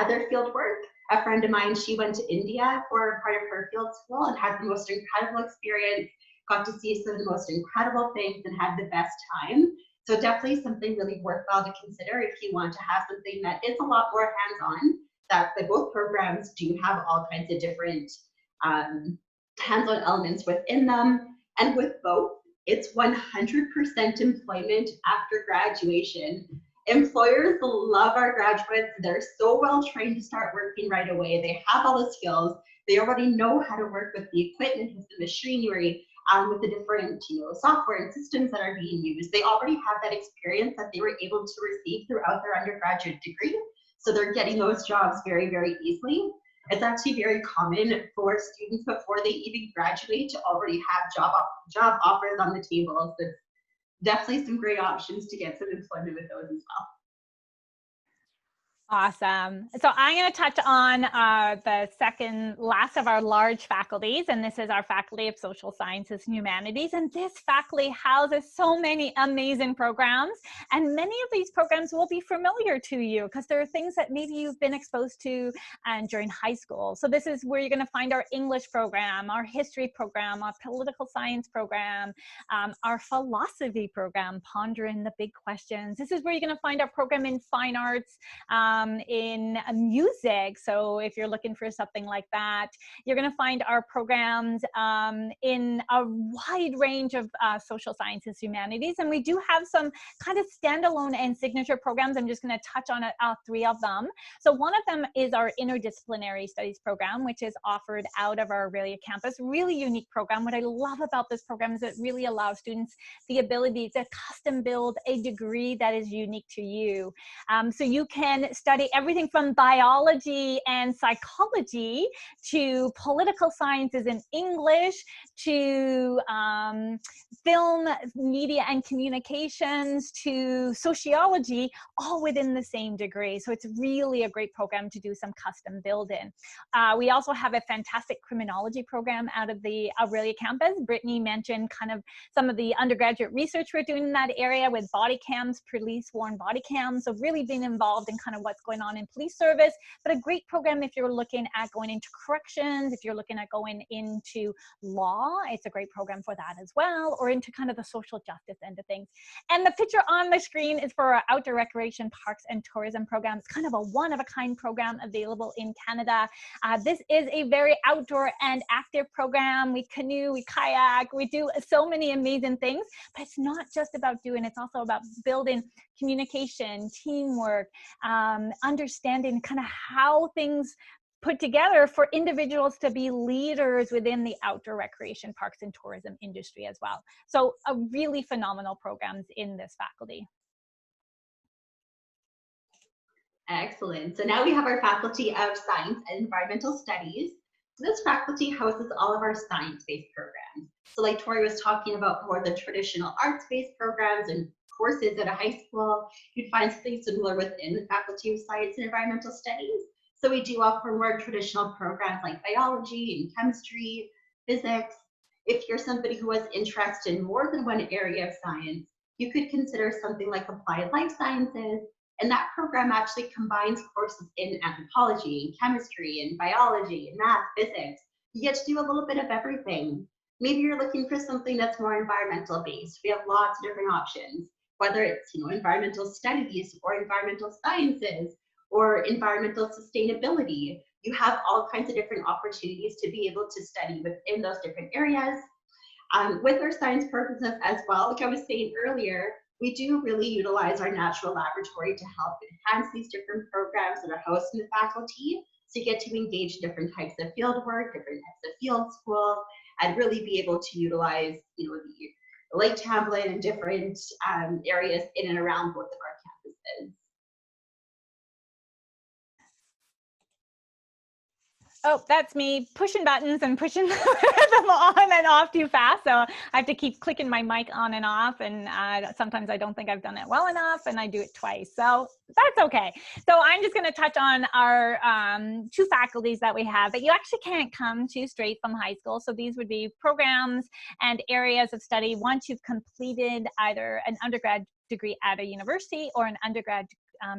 their field work. A friend of mine, she went to India for part of her field school and had the most incredible experience, got to see some of the most incredible things and had the best time. So definitely something really worthwhile to consider if you want to have something that is a lot more hands-on. That both programs do have all kinds of different hands-on elements within them. And with both, it's 100% employment after graduation. Employers love our graduates. They're so well trained to start working right away. They have all the skills. They already know how to work with the equipment, with the machinery, with the different software and systems that are being used. They already have that experience that they were able to receive throughout their undergraduate degree. So they're getting those jobs very, very easily. It's actually very common for students before they even graduate to already have job offers on the table. So it's definitely some great options to get some employment with those as well. Awesome. So I'm going to touch on the second last of our large faculties, and this is our Faculty of Social Sciences and Humanities. And this faculty houses so many amazing programs, and many of these programs will be familiar to you because there are things that maybe you've been exposed to during high school. So this is where you're going to find our English program, our history program, our political science program, our philosophy program, pondering the big questions. This is where you're going to find our program in fine arts, in music. So if you're looking for something like that, you're going to find our programs in a wide range of social sciences, humanities. And we do have some kind of standalone and signature programs. I'm just going to touch on three of them. So one of them is our interdisciplinary studies program, which is offered out of our Aurelia campus. Really unique program. What I love about this program is it really allows students the ability to custom build a degree that is unique to you. So you can study everything from biology and psychology to political sciences and English to film, media, and communications to sociology, all within the same degree. So it's really a great program to do some custom building. We also have a fantastic criminology program out of the Aurelia campus. Brittany mentioned kind of some of the undergraduate research we're doing in that area with body cams, police-worn body cams. So really being involved in kind of what's going on in police service, but a great program if you're looking at going into corrections, if you're looking at going into law, it's a great program for that as well, or into kind of the social justice end of things. And the picture on the screen is for our outdoor recreation, parks, and tourism program. It's kind of a one-of-a-kind program available in Canada. This is a very outdoor and active program. We canoe, we kayak, we do so many amazing things, but it's not just about doing, it's also about building communication, teamwork, understanding kind of how things put together for individuals to be leaders within the outdoor recreation, parks, and tourism industry as well. So a really phenomenal programs in this faculty. Excellent. So now we have our Faculty of Science and Environmental Studies. So this faculty houses all of our science-based programs. So like Tori was talking about more the traditional arts-based programs and courses at a high school, you'd find something similar within the Faculty of Science and Environmental Studies. So we do offer more traditional programs like biology and chemistry, physics. If you're somebody who has interest in more than one area of science, you could consider something like applied life sciences. And that program actually combines courses in anthropology, and chemistry, and biology, and math, physics. You get to do a little bit of everything. Maybe you're looking for something that's more environmental based. We have lots of different options, whether it's environmental studies or environmental sciences or environmental sustainability. You have all kinds of different opportunities to be able to study within those different areas. With our science programs as well, like I was saying earlier, we do really utilize our natural laboratory to help enhance these different programs that are housed in the faculty. So you get to engage in different types of field work, different types of field school, and really be able to utilize the Lake Tamblyn and different areas in and around both of our campuses. Oh, that's me pushing buttons and pushing them on and off too fast. So I have to keep clicking my mic on and off. And sometimes I don't think I've done it well enough and I do it twice. So that's okay. So I'm just going to touch on our two faculties that we have that you actually can't come to straight from high school. So these would be programs and areas of study once you've completed either an undergrad degree at a university or an undergrad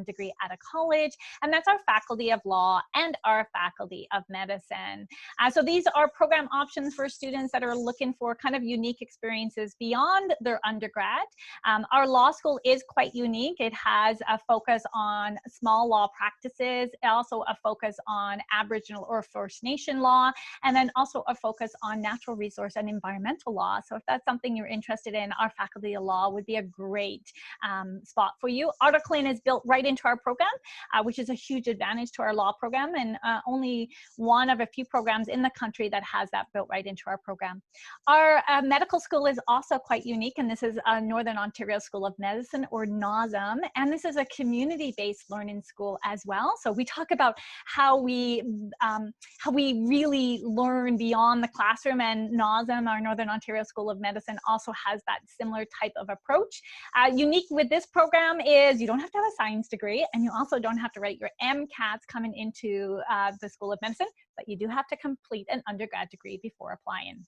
degree at a college, and that's our Faculty of Law and our Faculty of Medicine. So these are program options for students that are looking for kind of unique experiences beyond their undergrad. Our law school is quite unique. It has a focus on small law practices, also a focus on Aboriginal or First Nation law, and then also a focus on natural resource and environmental law. So if that's something you're interested in, our Faculty of Law would be a great spot for you. ArticleIn is built right into our program, which is a huge advantage to our law program, and only one of a few programs in the country that has that built right into our program. Our medical school is also quite unique, and this is Northern Ontario School of Medicine, or NOSM, and this is a community-based learning school as well. So we talk about how we really learn beyond the classroom, and NOSM, our Northern Ontario School of Medicine, also has that similar type of approach. Unique with this program is you don't have to have a science degree, and you also don't have to write your MCATs coming into the School of Medicine, but you do have to complete an undergrad degree before applying.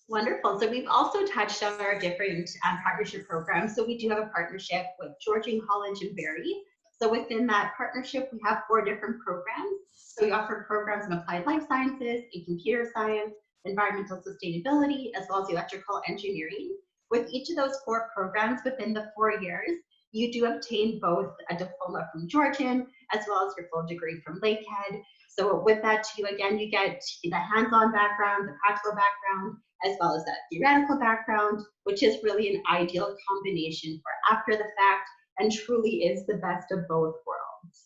Wonderful. So we've also touched on our different partnership programs. So we do have a partnership with Georgian College in Barrie. So within that partnership, we have 4 different programs. So we offer programs in applied life sciences, in computer science, environmental sustainability, as well as electrical engineering. With each of those 4 programs within the 4 years, you do obtain both a diploma from Georgian as well as your full degree from Lakehead. So with that too, again, you get the hands-on background, the practical background, as well as that theoretical background, which is really an ideal combination for after the fact and truly is the best of both worlds.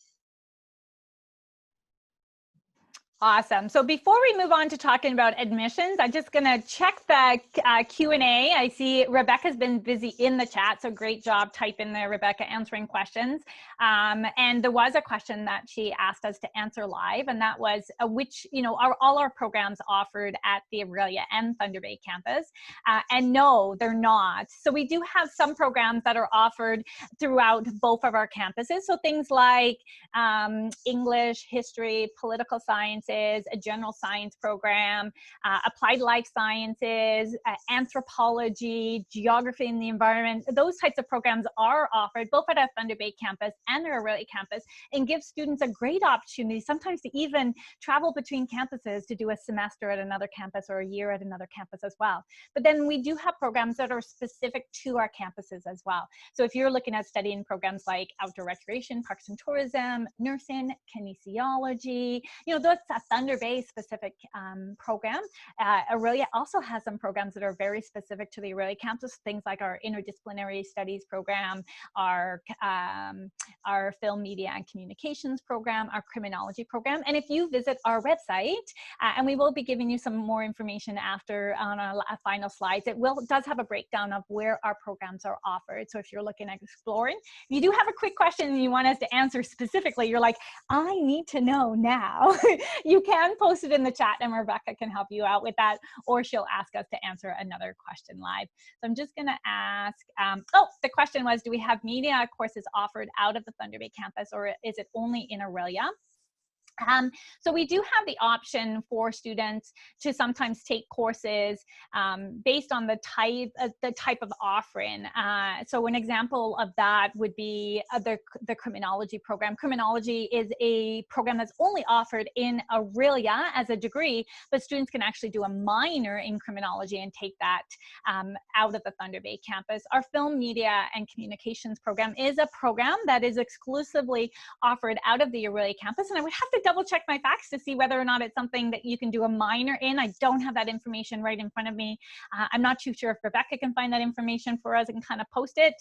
Awesome. So before we move on to talking about admissions, I'm just going to check the Q&A. I see Rebecca's been busy in the chat, so great job typing there, Rebecca, answering questions. And there was a question that she asked us to answer live, and that was which, are all our programs offered at the Aurelia and Thunder Bay campus? And no, they're not. So we do have some programs that are offered throughout both of our campuses. So things like English, history, political sciences, a general science program, applied life sciences, anthropology, geography and the environment. Those types of programs are offered both at our Thunder Bay campus and our Aurelia campus, and give students a great opportunity sometimes to even travel between campuses to do a semester at another campus or a year at another campus as well. But then we do have programs that are specific to our campuses as well. So if you're looking at studying programs like outdoor recreation, parks and tourism, nursing, kinesiology, that's a Thunder Bay specific program. Aurelia also has some programs that are very specific to the Aurelia campus, things like our interdisciplinary studies program, our film, media and communications program, our criminology program. And if you visit our website, and we will be giving you some more information after on our final slides, does have a breakdown of where our programs are offered. So if you're looking at exploring, if you do have a quick question and you want us to answer specifically, you're like, I need to know now, you can post it in the chat and Rebecca can help you out with that, or she'll ask us to answer another question live. So I'm just gonna ask, the question was, do we have media courses offered out of the Thunder Bay campus, or is it only in Aurelia? So we do have the option for students to sometimes take courses based on the type of offering. So an example of that would be the criminology program. Criminology is a program that's only offered in Aurelia as a degree, but students can actually do a minor in criminology and take that out of the Thunder Bay campus. Our film, media, and communications program is a program that is exclusively offered out of the Aurelia campus, and I would have to double check my facts to see whether or not it's something that you can do a minor in. I don't have that information right in front of me. I'm not too sure if Rebecca can find that information for us and kind of post it,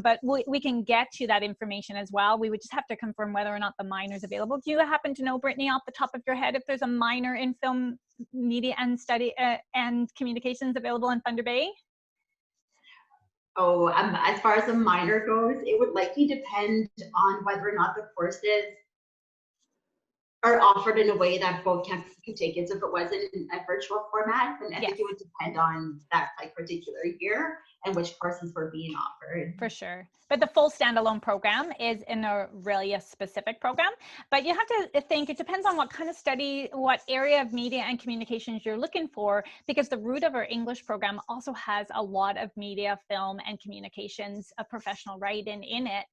but we can get you that information as well. We would just have to confirm whether or not the minor is available. Do you happen to know, Brittany, off the top of your head, if there's a minor in film, media, and study and communications available in Thunder Bay? Oh, as far as a minor goes, it would likely depend on whether or not the courses are offered in a way that both campuses can take it. So if it wasn't in a virtual format, then I think it would depend on that like particular year and which courses were being offered. For sure. But the full standalone program is in a really specific program. But you have to think, it depends on what kind of study, what area of media and communications you're looking for, because the root of our English program also has a lot of media, film, and communications, a professional writing in it.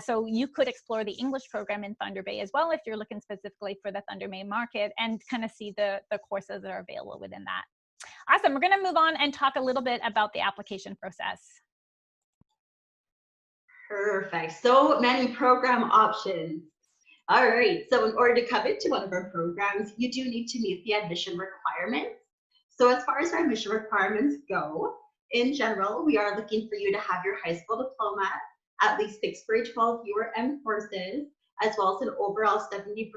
So you could explore the English program in Thunder Bay as well if you're looking specifically for the Thunder Bay market and kind of see the courses that are available within that. Awesome. We're going to move on and talk a little bit about the application process. Perfect. So many program options. All right. So in order to come into one of our programs, you do need to meet the admission requirements. So as far as our admission requirements go, in general, we are looking for you to have your high school diploma, at least 6th grade 12 URM courses, as well as an overall 70%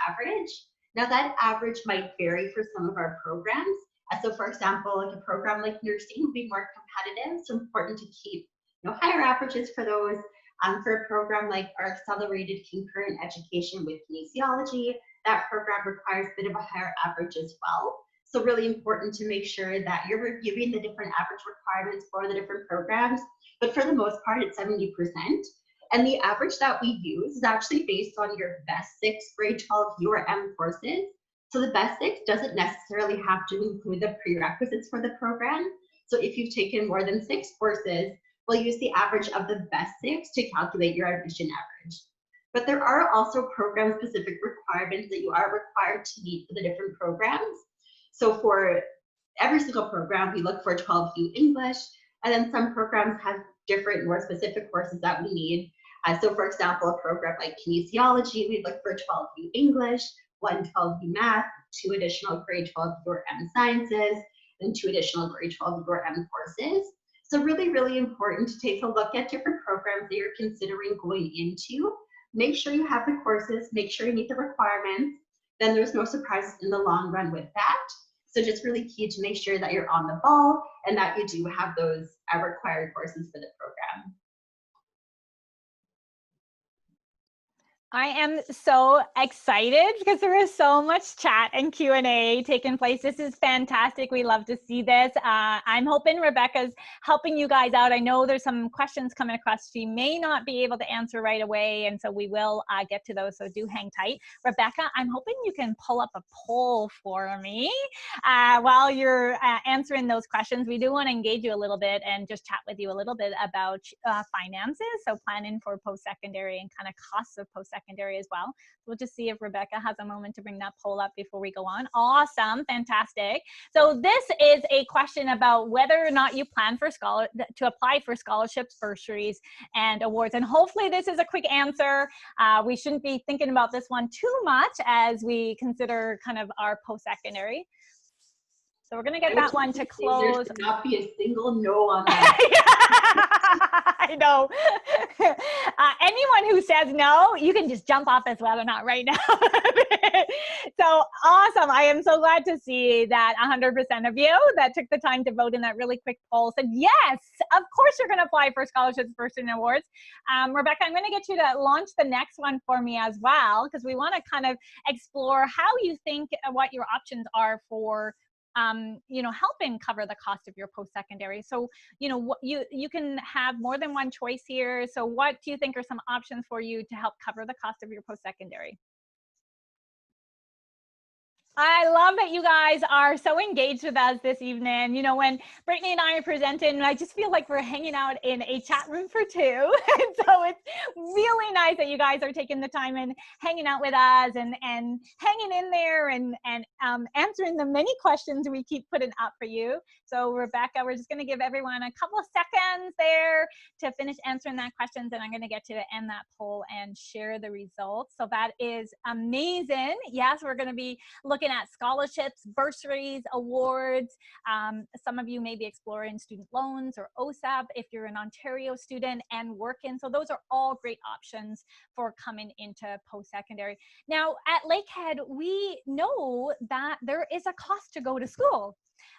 average. Now that average might vary for some of our programs. So for example, like a program like nursing will be more competitive, so important to keep higher averages for those. For a program like our accelerated concurrent education with kinesiology, that program requires a bit of a higher average as well. So really important to make sure that you're reviewing the different average requirements for the different programs, but for the most part, it's 70%. And the average that we use is actually based on your best 6th grade 12 URM courses. So the best 6 doesn't necessarily have to include the prerequisites for the program. So if you've taken more than 6 courses, we'll use the average of the best 6 to calculate your admission average. But there are also program-specific requirements that you are required to meet for the different programs. So for every single program, we look for 12U English, and then some programs have different, more specific courses that we need. So for example, a program like kinesiology, we look for 12U English, 1 12U Math, 2 additional grade 12 URM Sciences, and 2 additional grade 12 URM courses. So really, really important to take a look at different programs that you're considering going into. Make sure you have the courses, make sure you meet the requirements, then there's no surprises in the long run with that. So just really key to make sure that you're on the ball and that you do have those required courses for the program. I am so excited because there is so much chat and Q&A taking place. This is fantastic. We love to see this. I'm hoping Rebecca's helping you guys out. I know there's some questions coming across. She may not be able to answer right away, and so we will get to those, so do hang tight. Rebecca, I'm hoping you can pull up a poll for me while you're answering those questions. We do want to engage you a little bit and just chat with you a little bit about finances, so planning for post-secondary and kind of costs of post-secondary as well. We'll just see if Rebecca has a moment to bring that poll up before we go on. Awesome, fantastic. So this is a question about whether or not you plan for to apply for scholarships, bursaries, and awards. And hopefully this is a quick answer. We shouldn't be thinking about this one too much as we consider kind of our post-secondary. So we're going to get that one to close. There should not be a single no on that. I know. Anyone who says no, you can just jump off this webinar right now. So awesome. I am so glad to see that 100% of you that took the time to vote in that really quick poll said, yes, of course you're going to apply for scholarships, bursaries, and awards. Rebecca, I'm going to get you to launch the next one for me as well, because we want to kind of explore how you think what your options are for helping cover the cost of your post-secondary. So, you can have more than one choice here. So what do you think are some options for you to help cover the cost of your post-secondary? I love that you guys are so engaged with us this evening. When Brittany and I are presenting, I just feel like we're hanging out in a chat room for two. And so it's really nice that you guys are taking the time and hanging out with us and hanging in there and answering the many questions we keep putting up for you. So Rebecca, we're just going to give everyone a couple of seconds there to finish answering that questions, and I'm going to get you to end that poll and share the results. So that is amazing. Yes, we're going to be looking at scholarships, bursaries, awards. Some of you may be exploring student loans or OSAP if you're an Ontario student and working. So those are all great options for coming into post-secondary. Now at Lakehead, we know that there is a cost to go to school.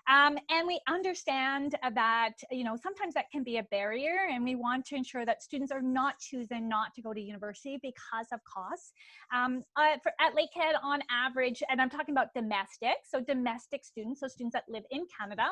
And we understand that, you know, sometimes that can be a barrier, and we want to ensure that students are not choosing not to go to university because of costs. At Lakehead, on average, and I'm talking about domestic, so domestic students, so students that live in Canada,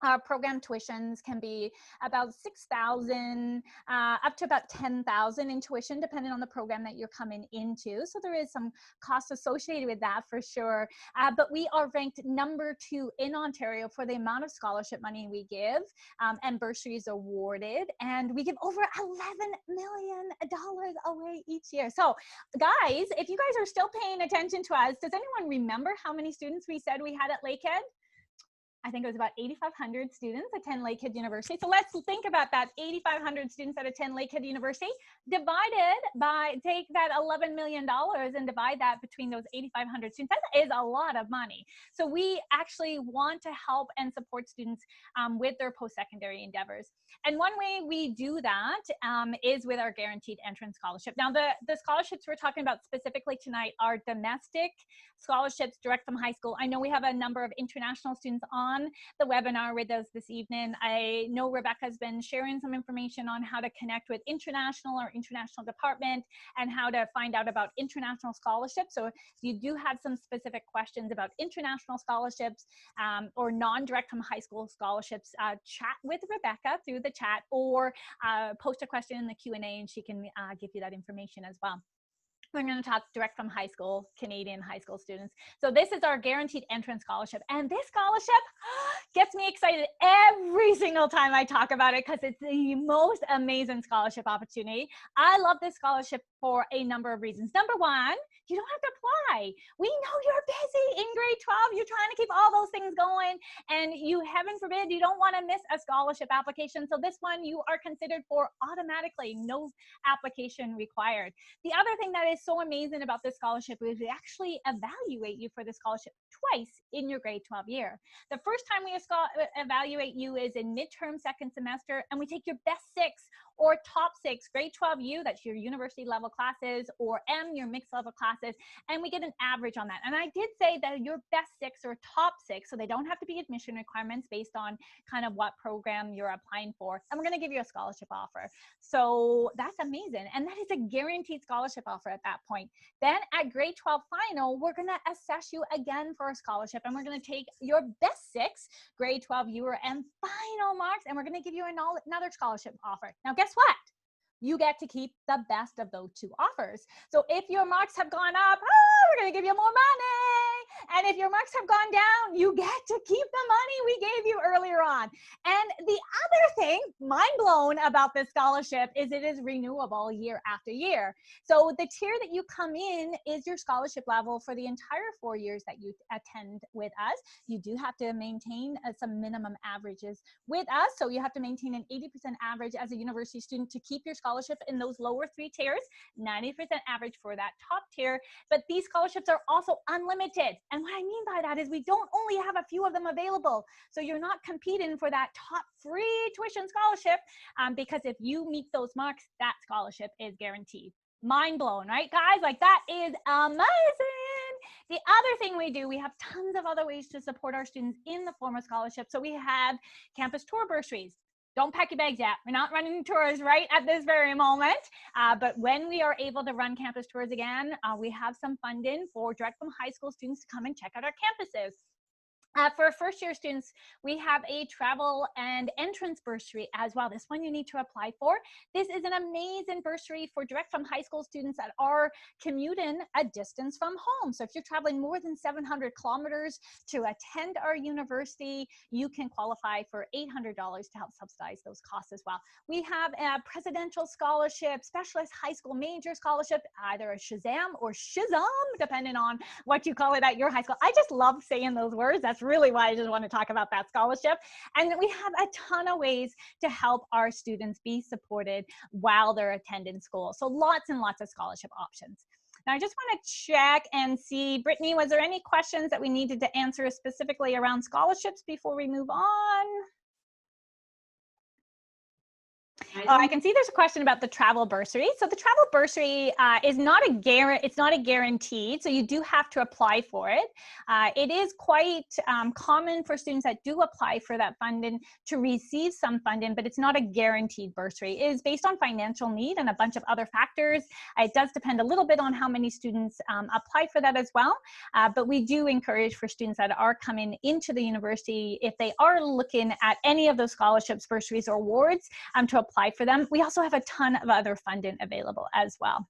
our program tuitions can be about $6,000 up to about $10,000 in tuition, depending on the program that you're coming into. So there is some cost associated with that for sure. But we are ranked #2 in Ontario for the amount of scholarship money we give and bursaries awarded. And we give over $11 million away each year. So guys, if you guys are still paying attention to us, does anyone remember how many students we said we had at Lakehead? I think it was about 8,500 students attend Lakehead University. So let's think about that. 8,500 students that attend Lakehead University divided by, take that $11 million and divide that between those 8,500 students. That is a lot of money. So we actually want to help and support students with their post-secondary endeavors. And one way we do that is with our guaranteed entrance scholarship. Now, the scholarships we're talking about specifically tonight are domestic scholarships direct from high school. I know we have a number of international students on the webinar with us this evening. I know Rebecca's been sharing some information on how to connect with international department and how to find out about international scholarships. So if you do have some specific questions about international scholarships or non-direct from high school scholarships, chat with Rebecca through the chat, or post a question in the Q&A and she can give you that information as well. We're going to talk direct from high school, Canadian high school students. So this is our guaranteed entrance scholarship. And this scholarship gets me excited every single time I talk about it because it's the most amazing scholarship opportunity. I love this scholarship for a number of reasons. Number one, you don't have to apply. We know you're busy in grade 12. You're trying to keep all those things going. And you, heaven forbid, you don't want to miss a scholarship application. So this one you are considered for automatically, no application required. The other thing that is so amazing about this scholarship is we actually evaluate you for the scholarship twice in your grade 12 year. The first time we evaluate you is in midterm second semester, and we take your best 6 or top 6 grade 12U, that's your university level classes, or M, your mixed level classes, and we get an average on that. And I did say that your best 6 or top 6, so they don't have to be admission requirements based on kind of what program you're applying for, and we're going to give you a scholarship offer. So that's amazing, and that is a guaranteed scholarship offer at that point. Then at grade 12 final, we're going to assess you again for a scholarship, and we're going to take your best 6 grade 12U or M final marks, and we're going to give you another scholarship offer. Now guess what? You get to keep the best of those 2 offers. So if your marks have gone up, we're going to give you more money. And if your marks have gone down, you get to keep the money we gave you earlier on. And the other thing, mind blown about this scholarship, is it is renewable year after year. So the tier that you come in is your scholarship level for the entire 4 years that you attend with us. You do have to maintain some minimum averages with us. So you have to maintain an 80% average as a university student to keep your scholarship in those lower 3 tiers, 90% average for that top tier. But these scholarships are also unlimited. And what I mean by that is we don't only have a few of them available. So you're not competing for that top free tuition scholarship because if you meet those marks, that scholarship is guaranteed. Mind blown, right, guys? Like, that is amazing. The other thing we do, we have tons of other ways to support our students in the form of scholarships. So we have campus tour bursaries. Don't pack your bags yet. We're not running tours right at this very moment. But when we are able to run campus tours again, we have some funding for direct from high school students to come and check out our campuses. For first-year students, we have a travel and entrance bursary as well. This one you need to apply for. This is an amazing bursary for direct from high school students that are commuting a distance from home. So if you're traveling more than 700 kilometers to attend our university, you can qualify for $800 to help subsidize those costs as well. We have a presidential scholarship, specialist high school major scholarship, either a Shazam or Shazam, depending on what you call it at your high school. I just love saying those words. That's really why I just want to talk about that scholarship. And we have a ton of ways to help our students be supported while they're attending school. So lots and lots of scholarship options. Now I just want to check and see, Brittany, was there any questions that we needed to answer specifically around scholarships before we move on? I can see there's a question about the travel bursary. So the travel bursary is not a it's not a guaranteed, so you do have to apply for it. It is quite common for students that do apply for that funding to receive some funding, but it's not a guaranteed bursary. It is based on financial need and a bunch of other factors. It does depend a little bit on how many students apply for that as well, but we do encourage for students that are coming into the university, if they are looking at any of those scholarships, bursaries, or awards, to apply for them. We also have a ton of other funding available as well.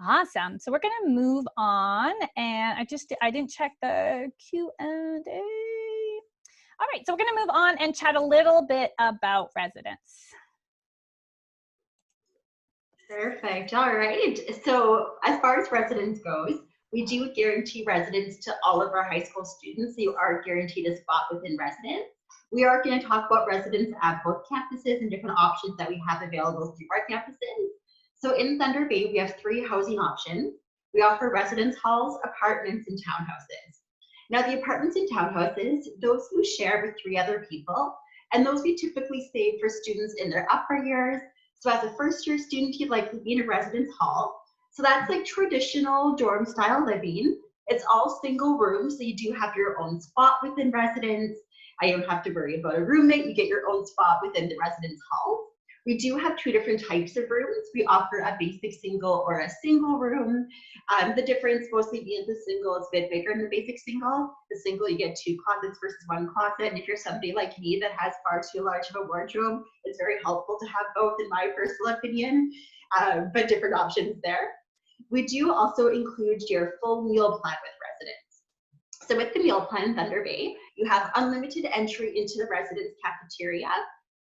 Awesome. So we're going to move on, and I didn't check the Q&A. All right, so we're going to move on and chat a little bit about residence. Perfect. All right. So as far as residence goes, we do guarantee residence to all of our high school students. So you are guaranteed a spot within residence. We are going to talk about residence at both campuses and different options that we have available through our campuses. So in Thunder Bay, we have 3 housing options. We offer residence halls, apartments, and townhouses. Now the apartments and townhouses, those who share with 3 other people, and those we typically save for students in their upper years. So as a first-year student, you'd likely be in a residence hall. So that's like traditional dorm style living. It's all single rooms, so you do have your own spot within residence. You don't have to worry about a roommate. You get your own spot within the residence hall. We do have 2 different types of rooms. We offer a basic single or a single room. The difference mostly being the single is a bit bigger than the basic single. The single, you get 2 closets versus 1 closet. And if you're somebody like me that has far too large of a wardrobe, it's very helpful to have both, in my personal opinion, but different options there. We do also include your full meal plan with residence. So with the meal plan in Thunder Bay, you have unlimited entry into the residence cafeteria.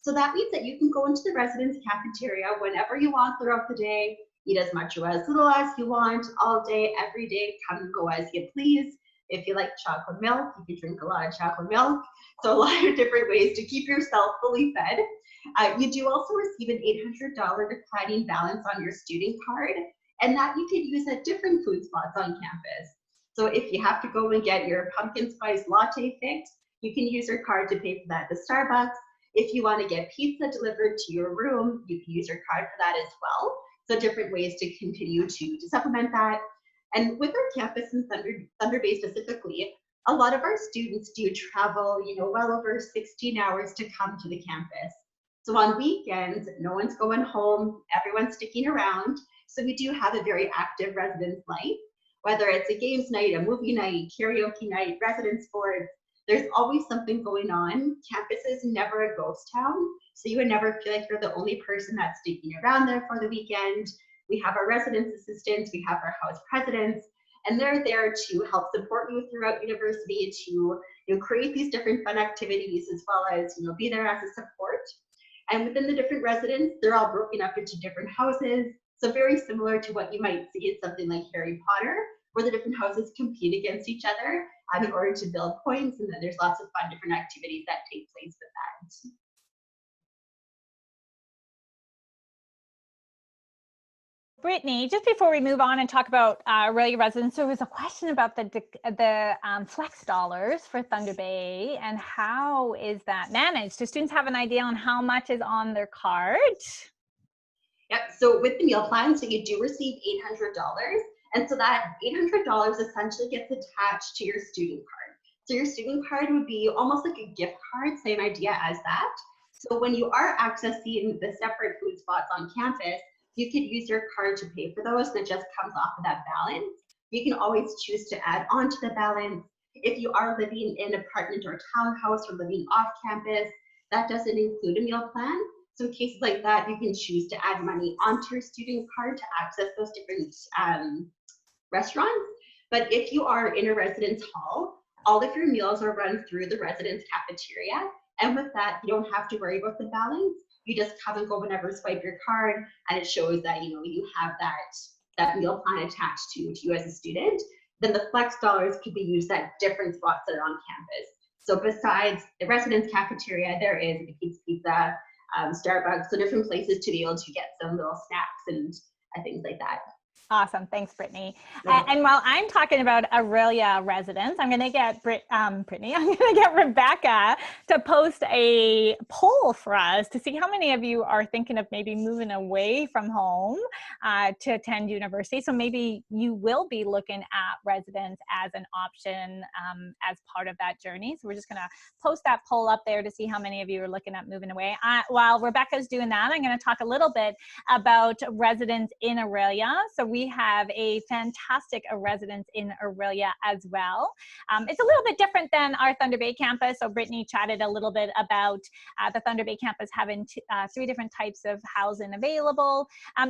So that means that you can go into the residence cafeteria whenever you want throughout the day, eat as much or as little as you want, all day, every day, come and go as you please. If you like chocolate milk, you can drink a lot of chocolate milk. So a lot of different ways to keep yourself fully fed. You do also receive an $800 declining balance on your student card, and that you can use at different food spots on campus. So if you have to go and get your pumpkin spice latte fix, you can use your card to pay for that at the Starbucks. If you want to get pizza delivered to your room, you can use your card for that as well. So different ways to continue to supplement that. And with our campus in Thunder Bay specifically, a lot of our students do travel, well over 16 hours to come to the campus. So on weekends, no one's going home, everyone's sticking around. So we do have a very active residence life, whether it's a games night, a movie night, karaoke night, residence sports. There's always something going on. Campus is never a ghost town, so you would never feel like you're the only person that's sticking around there for the weekend. We have our residence assistants, we have our house presidents, and they're there to help support you throughout university, to create these different fun activities, as well as be there as a support. And within the different residents, they're all broken up into different houses. So very similar to what you might see in something like Harry Potter, where the different houses compete against each other in order to build points, and then there's lots of fun different activities that take place with that. Brittany, just before we move on and talk about regular residents, there was a question about the flex dollars for Thunder Bay and how is that managed? Do students have an idea on how much is on their card? Yep, so with the meal plan, so you do receive $800. And so that $800 essentially gets attached to your student card. So your student card would be almost like a gift card, same idea as that. So when you are accessing the separate food spots on campus, you could use your card to pay for those, and it just comes off of that balance. You can always choose to add on to the balance. If you are living in an apartment or townhouse or living off campus, that doesn't include a meal plan. So in cases like that, you can choose to add money onto your student card to access those different restaurants. But if you are in a residence hall, all of your meals are run through the residence cafeteria. And with that, you don't have to worry about the balance. You just come and go whenever, swipe your card, and it shows that you have that meal plan attached to you as a student. Then the flex dollars could be used at different spots that are on campus. So besides the residence cafeteria, there is Lakehead's Pizza, Starbucks, so different places to be able to get some little snacks and things like that. Awesome. Thanks, Brittany. Yeah. And while I'm talking about Aurelia residents, I'm going to get Brittany, I'm going to get Rebecca to post a poll for us to see how many of you are thinking of maybe moving away from home to attend university. So maybe you will be looking at residence as an option as part of that journey. So we're just going to post that poll up there to see how many of you are looking at moving away. While Rebecca's doing that, I'm going to talk a little bit about residence in Aurelia. So we have a fantastic residence in Aurelia as well. It's a little bit different than our Thunder Bay campus. So Brittany chatted a little bit about the Thunder Bay campus having 3 different types of housing available.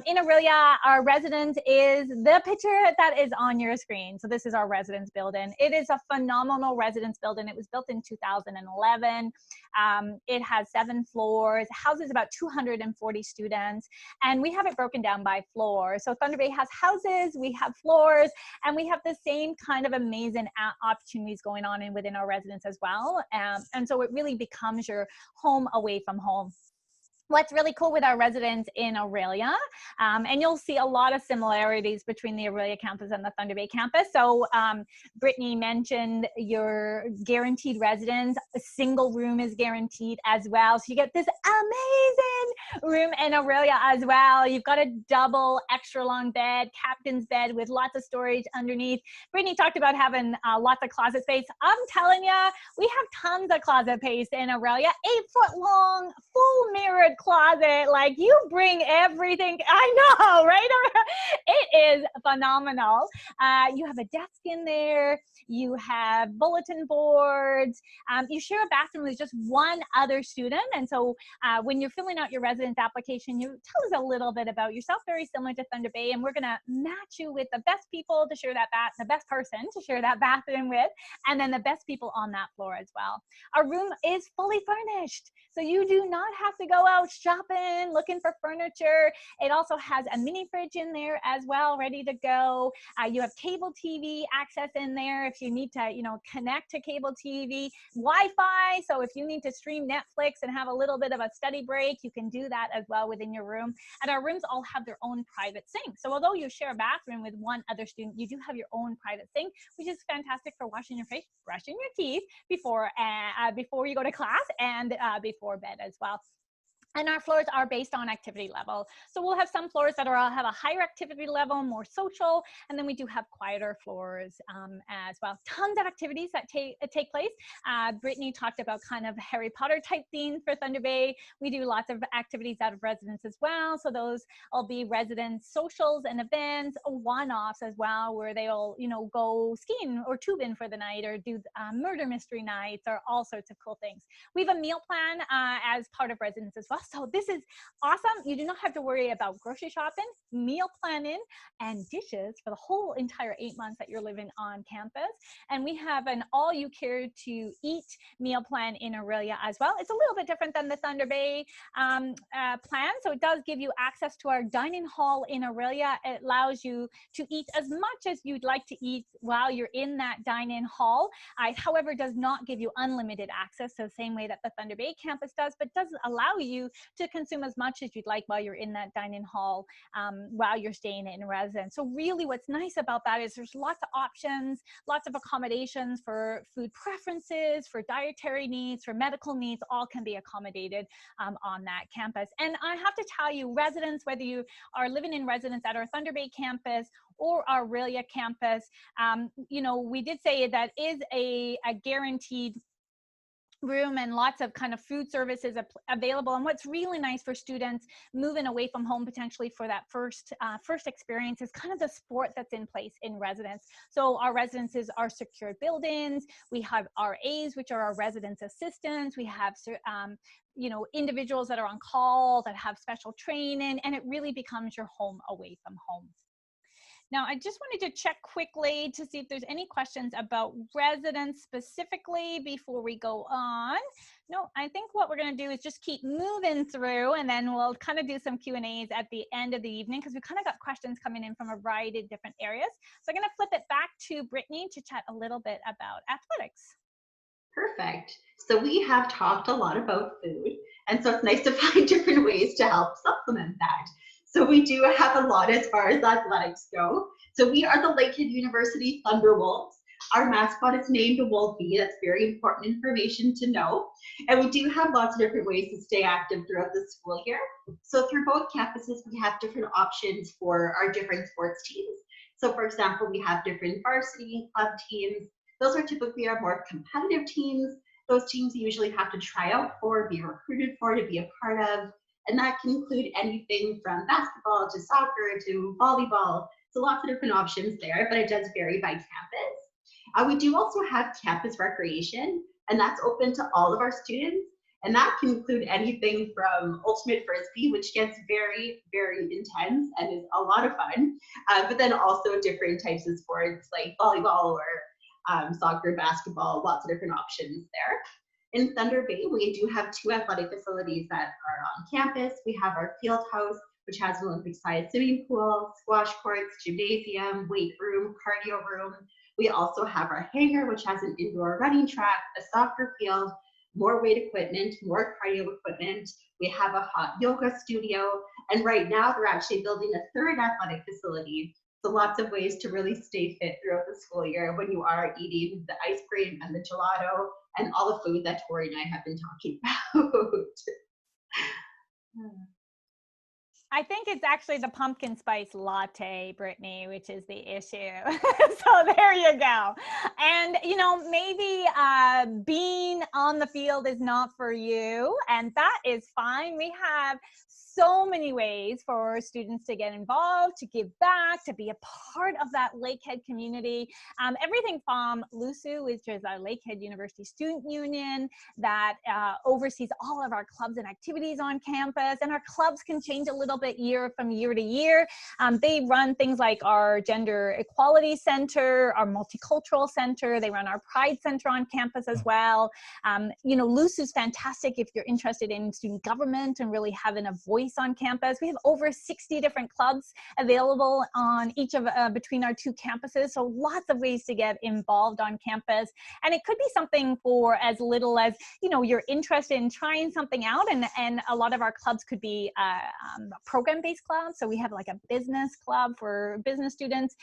In Aurelia, our residence is the picture that is on your screen. So this is our residence building. It is a phenomenal residence building. It was built in 2011. It has 7 floors, houses about 240 students, and we have it broken down by floor. So Thunder Bay has houses, we have floors, and we have the same kind of amazing opportunities going on within our residence as well. And so it really becomes your home away from home. What's really cool with our residents in Aurelia, and you'll see a lot of similarities between the Aurelia campus and the Thunder Bay campus. So Brittany mentioned your guaranteed residence. A single room is guaranteed as well. So you get this amazing room in Aurelia as well. You've got a double extra long bed, captain's bed with lots of storage underneath. Brittany talked about having lots of closet space. I'm telling you, we have tons of closet space in Aurelia, 8-foot long, full mirrored closet. Like, you bring everything. I know, right? It is phenomenal. You have a desk in there. You have bulletin boards. You share a bathroom with just one other student. And so when you're filling out your residence application, you tell us a little bit about yourself, very similar to Thunder Bay, and we're going to match you with the best people to share that the best person to share that bathroom with, and then the best people on that floor as well. Our room is fully furnished, so you do not have to go out shopping, looking for furniture. It also has a mini fridge in there as well, ready to go. You have cable TV access in there if you need to, connect to cable TV, Wi-Fi. So if you need to stream Netflix and have a little bit of a study break, you can do that as well within your room. And our rooms all have their own private sink. So although you share a bathroom with one other student, you do have your own private sink, which is fantastic for washing your face, brushing your teeth before you go to class and before bed as well. And our floors are based on activity level. So we'll have some floors that have a higher activity level, more social, and then we do have quieter floors as well. Tons of activities that take place. Brittany talked about kind of Harry Potter type themes for Thunder Bay. We do lots of activities out of residence as well. So those will be residence socials and events, one-offs as well, where they'll, go skiing or tubing for the night, or do murder mystery nights, or all sorts of cool things. We have a meal plan as part of residence as well. So this is awesome. You do not have to worry about grocery shopping, meal planning, and dishes for the whole entire 8 months that you're living on campus. And we have an all you care to eat meal plan in Aurelia as well. It's a little bit different than the Thunder Bay plan. So it does give you access to our dining hall in Aurelia. It allows you to eat as much as you'd like to eat while you're in that dine-in hall. It, however, does not give you unlimited access, so the same way that the Thunder Bay campus does, but does allow you to consume as much as you'd like while you're in that dine-in hall while you're staying in residence. So really what's nice about that is there's lots of options, lots of accommodations for food preferences, for dietary needs, for medical needs, all can be accommodated on that campus. And I have to tell you, residents, whether you are living in residence at our Thunder Bay campus or our Aurelia campus, we did say that is a guaranteed room and lots of kind of food services available. And what's really nice for students moving away from home potentially for that first experience is kind of the support that's in place in residence. So our residences are secure buildings. We have RAs, which are our residence assistants. We have individuals that are on call that have special training, and it really becomes your home away from home. Now, I just wanted to check quickly to see if there's any questions about residence specifically before we go on. No, I think what we're going to do is just keep moving through, and then we'll kind of do some Q&As at the end of the evening, because we kind of got questions coming in from a variety of different areas. So I'm going to flip it back to Brittany to chat a little bit about athletics. Perfect. So we have talked a lot about food, and so it's nice to find different ways to help supplement that. So we do have a lot as far as athletics go. So we are the Lakehead University Thunderwolves. Our mascot is named a Wolfie. That's very important information to know. And we do have lots of different ways to stay active throughout the school year. So through both campuses, we have different options for our different sports teams. So for example, we have different varsity club teams. Those are typically our more competitive teams. Those teams you usually have to try out for, be recruited for, to be a part of. And that can include anything from basketball to soccer to volleyball. So lots of different options there, but it does vary by campus. We do also have campus recreation, and that's open to all of our students. And that can include anything from ultimate frisbee, which gets very, very intense and is a lot of fun, but then also different types of sports like volleyball or soccer, basketball, lots of different options there. In Thunder Bay, we do have 2 athletic facilities that are on campus. We have our field house, which has an Olympic-sized swimming pool, squash courts, gymnasium, weight room, cardio room. We also have our hangar, which has an indoor running track, a soccer field, more weight equipment, more cardio equipment. We have a hot yoga studio, and right now they're actually building a 3rd athletic facility. So lots of ways to really stay fit throughout the school year when you are eating the ice cream and the gelato and all the food that Tori and I have been talking about. I think it's actually the pumpkin spice latte, Brittany, which is the issue. So there you go. And, you know, maybe being on the field is not for you, and that is fine. We have so many ways for students to get involved, to give back, to be a part of that Lakehead community. Everything from LUSU, which is our Lakehead University Student Union, that oversees all of our clubs and activities on campus. And our clubs can change a little bit year from year to year. They run things like our Gender Equality Center, our Multicultural Center. They run our Pride Center on campus as well. You know, LUSU is fantastic if you're interested in student government and really having a voice on campus. We have over 60 different clubs available on each of between our 2 campuses. So lots of ways to get involved on campus. And it could be something for as little as, you know, you're interested in trying something out. And a lot of our clubs could be program-based clubs. So we have like a business club for business students.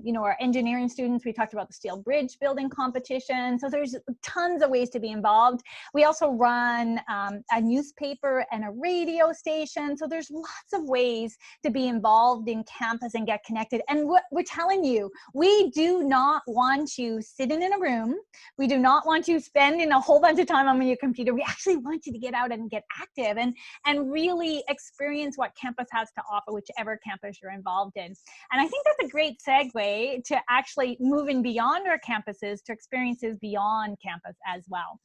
You know, our engineering students, we talked about the steel bridge building competition. So there's tons of ways to be involved. We also run a newspaper and a radio station. So there's lots of ways to be involved in campus and get connected. And we're telling you, we do not want you sitting in a room. We do not want you spending a whole bunch of time on your computer. We actually want you to get out and get active and really experience what campus has to offer, whichever campus you're involved in. And I think that's a great segue to actually moving beyond our campuses to experiences beyond campus as well.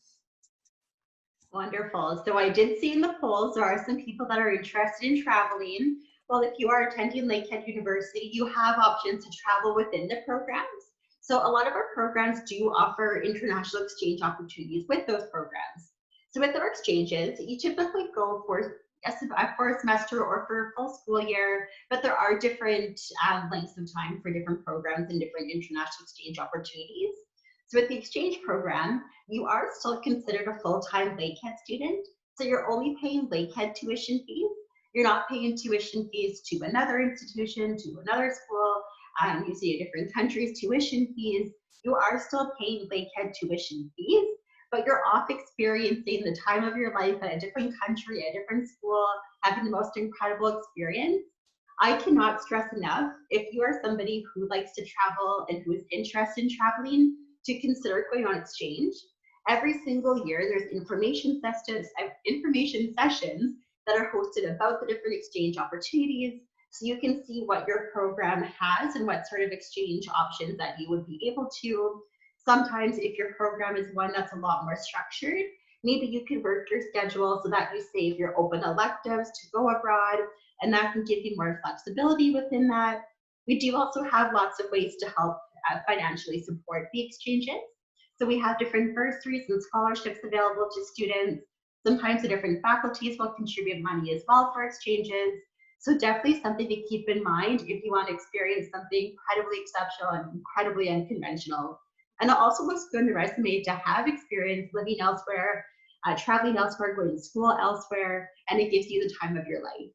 Wonderful. So I did see in the polls, there are some people that are interested in traveling. Well, if you are attending Lakehead University, you have options to travel within the programs. So a lot of our programs do offer international exchange opportunities with those programs. So with our exchanges, you typically go for a semester or for a full school year, but there are different lengths of time for different programs and different international exchange opportunities. So with the exchange program, you are still considered a full-time Lakehead student. So you're only paying Lakehead tuition fees. You're not paying tuition fees to another institution, to another school, you see a different country's tuition fees. You are still paying Lakehead tuition fees, but you're off experiencing the time of your life at a different country, a different school, having the most incredible experience. I cannot stress enough, if you are somebody who likes to travel and who is interested in traveling, to consider going on exchange. Every single year, there's information sessions that are hosted about the different exchange opportunities, so you can see what your program has and what sort of exchange options that you would be able to. Sometimes if your program is one that's a lot more structured, maybe you can work your schedule so that you save your open electives to go abroad, and that can give you more flexibility within that. We do also have lots of ways to help financially support the exchanges. So we have different bursaries and scholarships available to students. Sometimes the different faculties will contribute money as well for exchanges. So definitely something to keep in mind if you want to experience something incredibly exceptional and incredibly unconventional. And it also looks good on the resume to have experience living elsewhere, traveling elsewhere, going to school elsewhere, and it gives you the time of your life.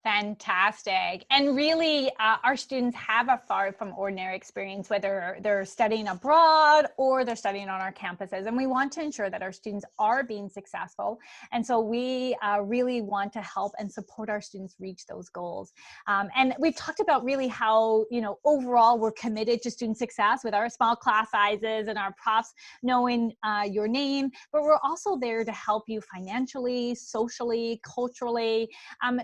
Fantastic. And really, our students have a far from ordinary experience, whether they're studying abroad or they're studying on our campuses. And we want to ensure that our students are being successful. And so we really want to help and support our students reach those goals. And we've talked about really how, overall we're committed to student success with our small class sizes and our profs knowing your name, but we're also there to help you financially, socially, culturally,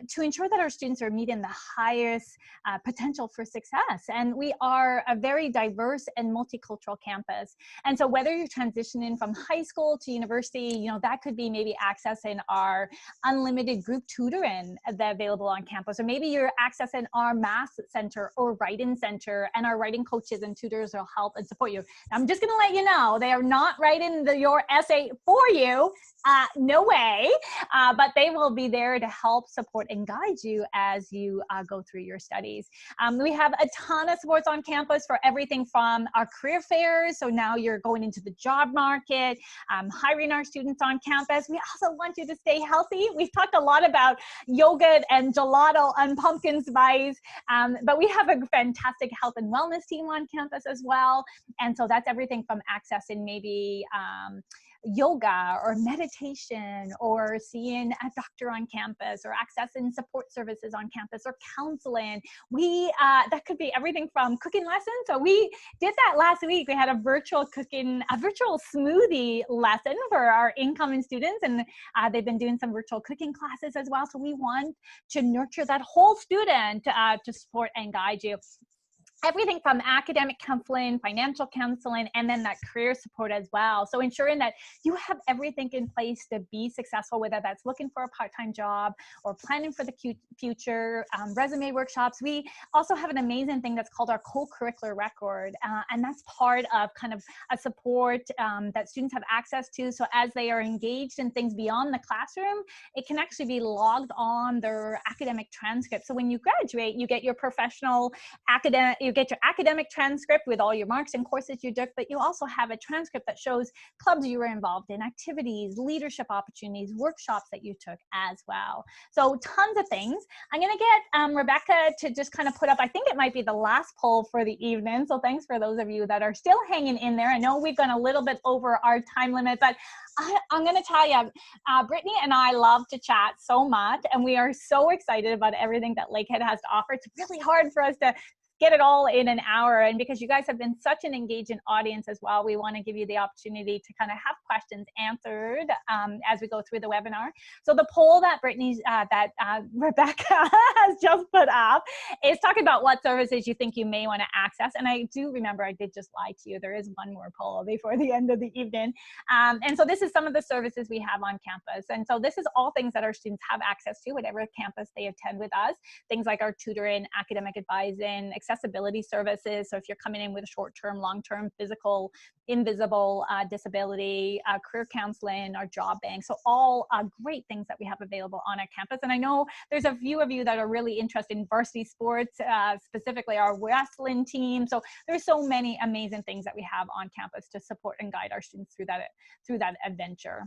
to ensure that our students are meeting the highest potential for success. And we are a very diverse and multicultural campus. And so whether you're transitioning from high school to university, that could be maybe accessing our unlimited group tutoring that's available on campus, or maybe you're accessing our math center or writing center, and our writing coaches and tutors will help and support you. Now, I'm just going to let you know, they are not writing your essay for you. No way. But they will be there to help support and guide you as you go through your studies. We have a ton of supports on campus for everything from our career fairs. So now you're going into the job market, hiring our students on campus. We also want you to stay healthy. We've talked a lot about yogurt and gelato and pumpkin spice, but we have a fantastic health and wellness team on campus as well. And so that's everything from accessing maybe yoga or meditation, or seeing a doctor on campus, or accessing support services on campus, or counseling. That could be everything from cooking lessons. So we did that last week. We had a virtual smoothie lesson for our incoming students, and they've been doing some virtual cooking classes as well. So we want to nurture that whole student to support and guide you. Everything from academic counseling, financial counseling, and then that career support as well. So ensuring that you have everything in place to be successful, whether that's looking for a part-time job or planning for the future, resume workshops. We also have an amazing thing that's called our co-curricular record. And that's part of kind of a support that students have access to. So as they are engaged in things beyond the classroom, it can actually be logged on their academic transcript. So when you graduate, you get your professional you get your academic transcript with all your marks and courses you took, but you also have a transcript that shows clubs you were involved in, activities, leadership opportunities, workshops that you took as well. So tons of things. I'm going to get Rebecca to just kind of put up, I think it might be the last poll for the evening. So thanks for those of you that are still hanging in there. I know we've gone a little bit over our time limit, but I'm going to tell you, Brittany and I love to chat so much, and we are so excited about everything that Lakehead has to offer. It's really hard for us to get it all in an hour. And because you guys have been such an engaging audience as well, we want to give you the opportunity to kind of have questions answered as we go through the webinar. So the poll that Rebecca has just put up is talking about what services you think you may want to access. And I do remember I did just lie to you. There is one more poll before the end of the evening. And so this is some of the services we have on campus. And so this is all things that our students have access to, whatever campus they attend with us. Things like our tutoring, academic advising, accessibility services. So if you're coming in with a short-term, long-term, physical, invisible disability, career counseling, our job bank. So all great things that we have available on our campus. And I know there's a few of you that are really interested in varsity sports, specifically our wrestling team. So there's so many amazing things that we have on campus to support and guide our students through that adventure.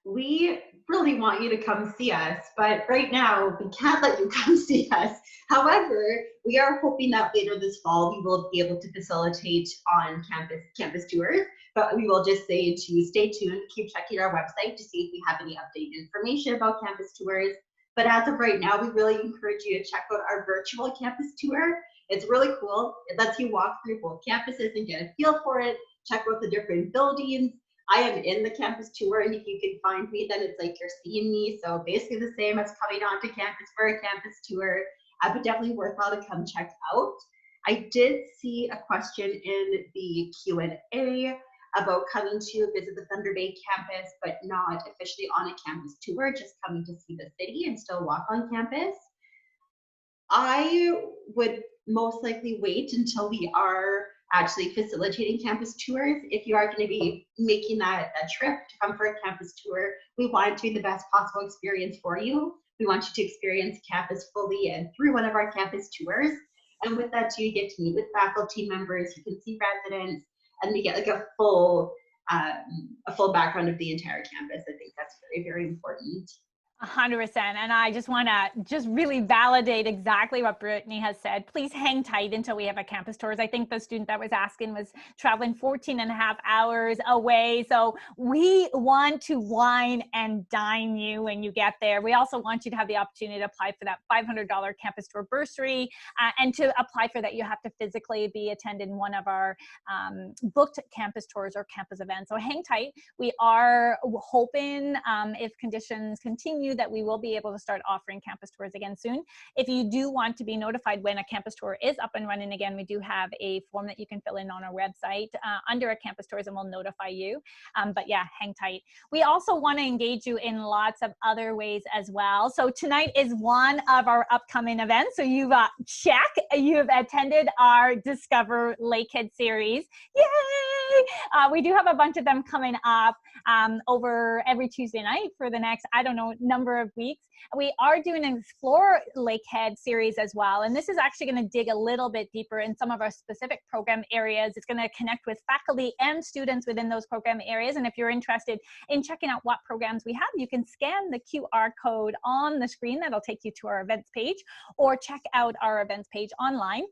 We really want you to come see us, but right now we can't let you come see us. However, we are hoping that later this fall we will be able to facilitate on campus tours, but we will just say to stay tuned, keep checking our website to see if we have any updated information about campus tours. But as of right now, we really encourage you to check out our virtual campus tour. It's really cool. It lets you walk through both campuses and get a feel for it, check out the different buildings. I am in the campus tour, and if you can find me, then it's like you're seeing me. So basically the same as coming onto campus for a campus tour, but definitely worthwhile to come check out. I did see a question in the Q&A about coming to visit the Thunder Bay campus, but not officially on a campus tour, just coming to see the city and still walk on campus. I would most likely wait until we are actually facilitating campus tours. If you are going to be making that trip to come for a campus tour, we want it to be the best possible experience for you. We want you to experience campus fully and through one of our campus tours. And with that too, you get to meet with faculty members, you can see residents, and you get like a full background of the entire campus. I think that's very, very important. 100%. And I just want to really validate exactly what Brittany has said. Please hang tight until we have a campus tours. I think the student that was asking was traveling 14 and a half hours away. So we want to wine and dine you when you get there. We also want you to have the opportunity to apply for that $500 campus tour bursary. And to apply for that, you have to physically be attending one of our booked campus tours or campus events. So hang tight. We are hoping, if conditions continue, that we will be able to start offering campus tours again soon. If you do want to be notified when a campus tour is up and running again, we do have a form that you can fill in on our website under a campus tours, and we'll notify you. But yeah, hang tight. We also want to engage you in lots of other ways as well. So tonight is one of our upcoming events. So you've you've attended our Discover Lakehead series. Yay! We do have a bunch of them coming up over every Tuesday night for the next, I don't know, number of weeks. We are doing an Explore Lakehead series as well. And this is actually going to dig a little bit deeper in some of our specific program areas. It's going to connect with faculty and students within those program areas. And if you're interested in checking out what programs we have, you can scan the QR code on the screen. That'll take you to our events page, or check out our events page online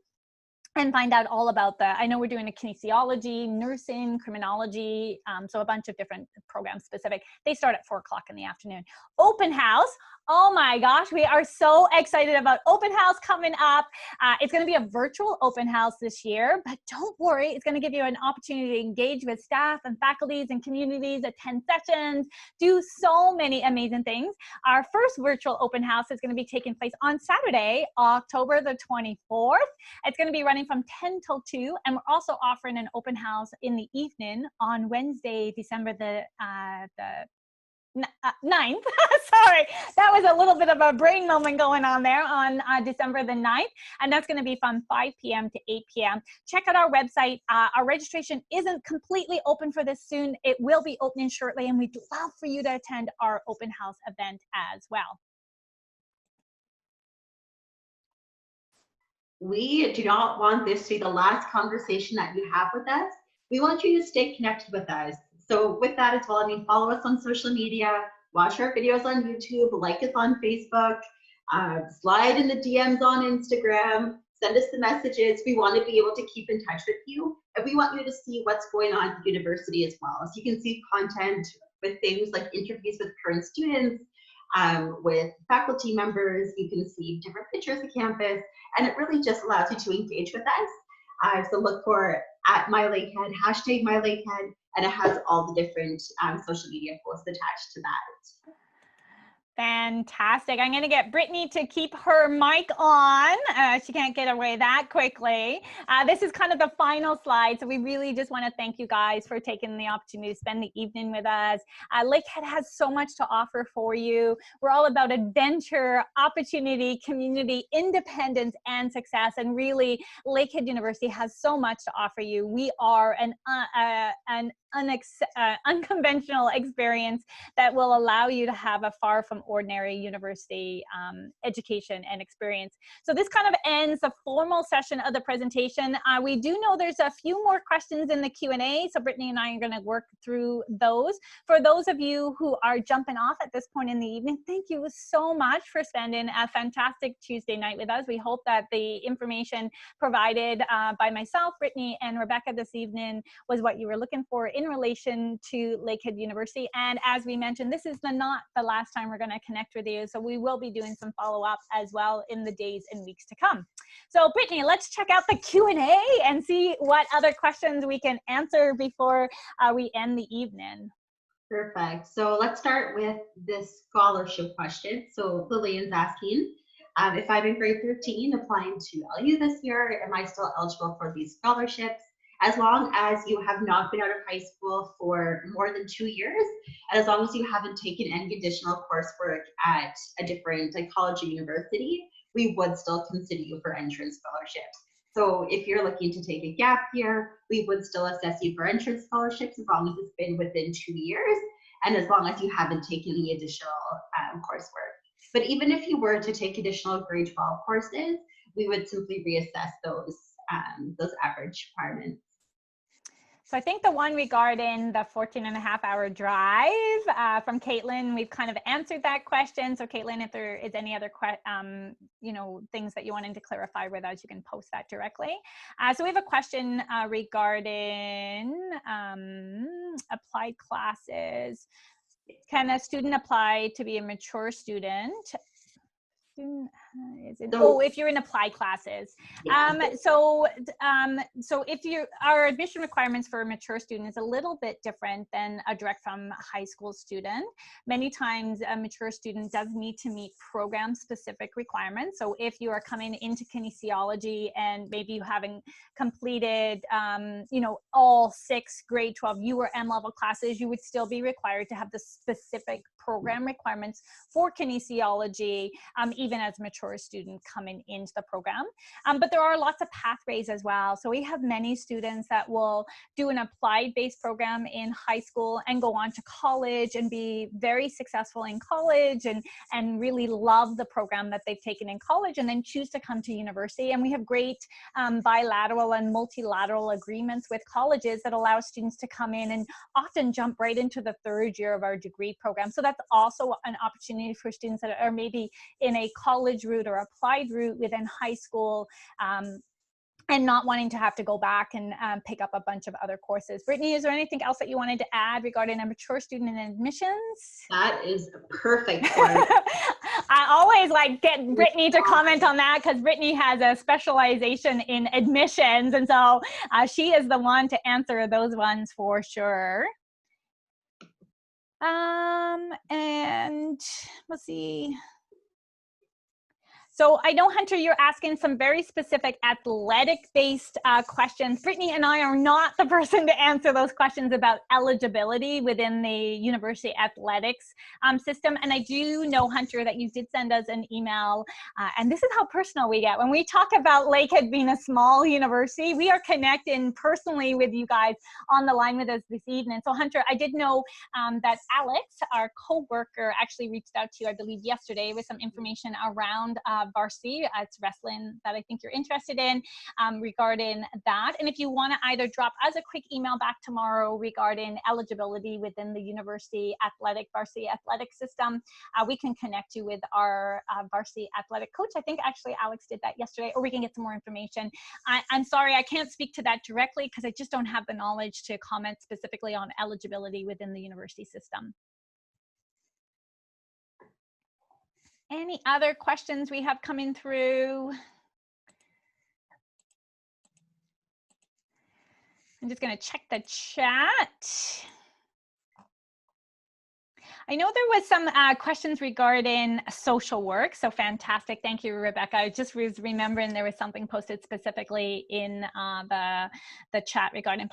and find out all about I know we're doing a kinesiology, nursing, criminology, so a bunch of different programs specific. They start at 4 o'clock in the afternoon. Open house. Oh my gosh, we are so excited about open house coming up. It's going to be a virtual open house this year, but don't worry, it's going to give you an opportunity to engage with staff and faculties and communities, attend sessions, do so many amazing things. Our first virtual open house is going to be taking place on Saturday, October the 24th. It's going to be running from 10 till 2, and we're also offering an open house in the evening on Wednesday, December the 9th. Sorry, that was a little bit of a brain moment going on there on December the 9th, and that's going to be from 5 p.m. to 8 p.m. Check out our website. Our registration isn't completely open for this soon. It will be opening shortly, and we'd love for you to attend our open house event as well. We do not want this to be the last conversation that you have with us. We want you to stay connected with us. So with that as well, follow us on social media, watch our videos on YouTube, like us on Facebook, slide in the DMs on Instagram, send us the messages. We want to be able to keep in touch with you, and we want you to see what's going on at the university as well. So you can see content with things like interviews with current students, with faculty members. You can see different pictures of campus, and it really just allows you to engage with us. So look for @MyLakehead, #MyLakehead, and it has all the different social media posts attached to that. Fantastic. I'm going to get Brittany to keep her mic on. She can't get away that quickly. This is kind of the final slide. So we really just want to thank you guys for taking the opportunity to spend the evening with us. Lakehead has so much to offer for you. We're all about adventure, opportunity, community, independence, and success. And really, Lakehead University has so much to offer you. We are an unconventional experience that will allow you to have a far from ordinary university education and experience. So this kind of ends the formal session of the presentation. We do know there's a few more questions in the Q&A, so Brittany and I are going to work through those. For those of you who are jumping off at this point in the evening, thank you so much for spending a fantastic Tuesday night with us. We hope that the information provided by myself, Brittany, and Rebecca this evening was what you were looking for in relation to Lakehead University. And as we mentioned, this is not the last time we're going to connect with you. So we will be doing some follow-up as well in the days and weeks to come. So Brittany, let's check out the Q&A and see what other questions we can answer before we end the evening. Perfect. So let's start with this scholarship question. So Lillian's asking, if I'm in grade 13 applying to LU this year, am I still eligible for these scholarships? As long as you have not been out of high school for more than 2 years, and as long as you haven't taken any additional coursework at a different college or university, we would still consider you for entrance scholarships. So if you're looking to take a gap year, we would still assess you for entrance scholarships as long as it's been within 2 years, and as long as you haven't taken any additional coursework. But even if you were to take additional grade 12 courses, we would simply reassess those average requirements. So I think the one regarding the 14.5-hour drive from Caitlin, we've kind of answered that question. So Caitlin, if there is any other things that you wanted to clarify with us, you can post that directly. So we have a question regarding applied classes. Can a student apply to be a mature student? If you're in applied classes. Yeah. So if our admission requirements for a mature student is a little bit different than a direct from high school student. Many times a mature student does need to meet program specific requirements. So if you are coming into kinesiology and maybe you haven't completed all 6 grade 12 U or M level classes, you would still be required to have the specific program requirements for kinesiology, even as a mature student coming into the program. But there are lots of pathways as well. So we have many students that will do an applied-based program in high school and go on to college and be very successful in college and really love the program that they've taken in college and then choose to come to university. And we have great bilateral and multilateral agreements with colleges that allow students to come in and often jump right into the 3rd year of our degree program. So that's also an opportunity for students that are maybe in a college route or applied route within high school, and not wanting to have to go back and pick up a bunch of other courses. Brittany, is there anything else that you wanted to add regarding a mature student in admissions? That is perfect for it. I always like get Brittany to comment on that because Brittany has a specialization in admissions, and so she is the one to answer those ones for sure. And let's see. So I know, Hunter, you're asking some very specific athletic-based questions. Brittany and I are not the person to answer those questions about eligibility within the university athletics system. And I do know, Hunter, that you did send us an email, and this is how personal we get. When we talk about Lakehead being a small university, we are connecting personally with you guys on the line with us this evening. So, Hunter, I did know that Alex, our co-worker, actually reached out to you, I believe, yesterday with some information around varsity. It's wrestling that I think you're interested in regarding that. And if you want to either drop us a quick email back tomorrow regarding eligibility within the university varsity athletic system, we can connect you with our varsity athletic coach. I think actually Alex did that yesterday, or we can get some more information. I'm sorry, I can't speak to that directly because I just don't have the knowledge to comment specifically on eligibility within the university system. Any other questions we have coming through? I'm just going to check the chat. I know there was some questions regarding social work, so fantastic. Thank you, Rebecca. I just was remembering there was something posted specifically in the chat regarding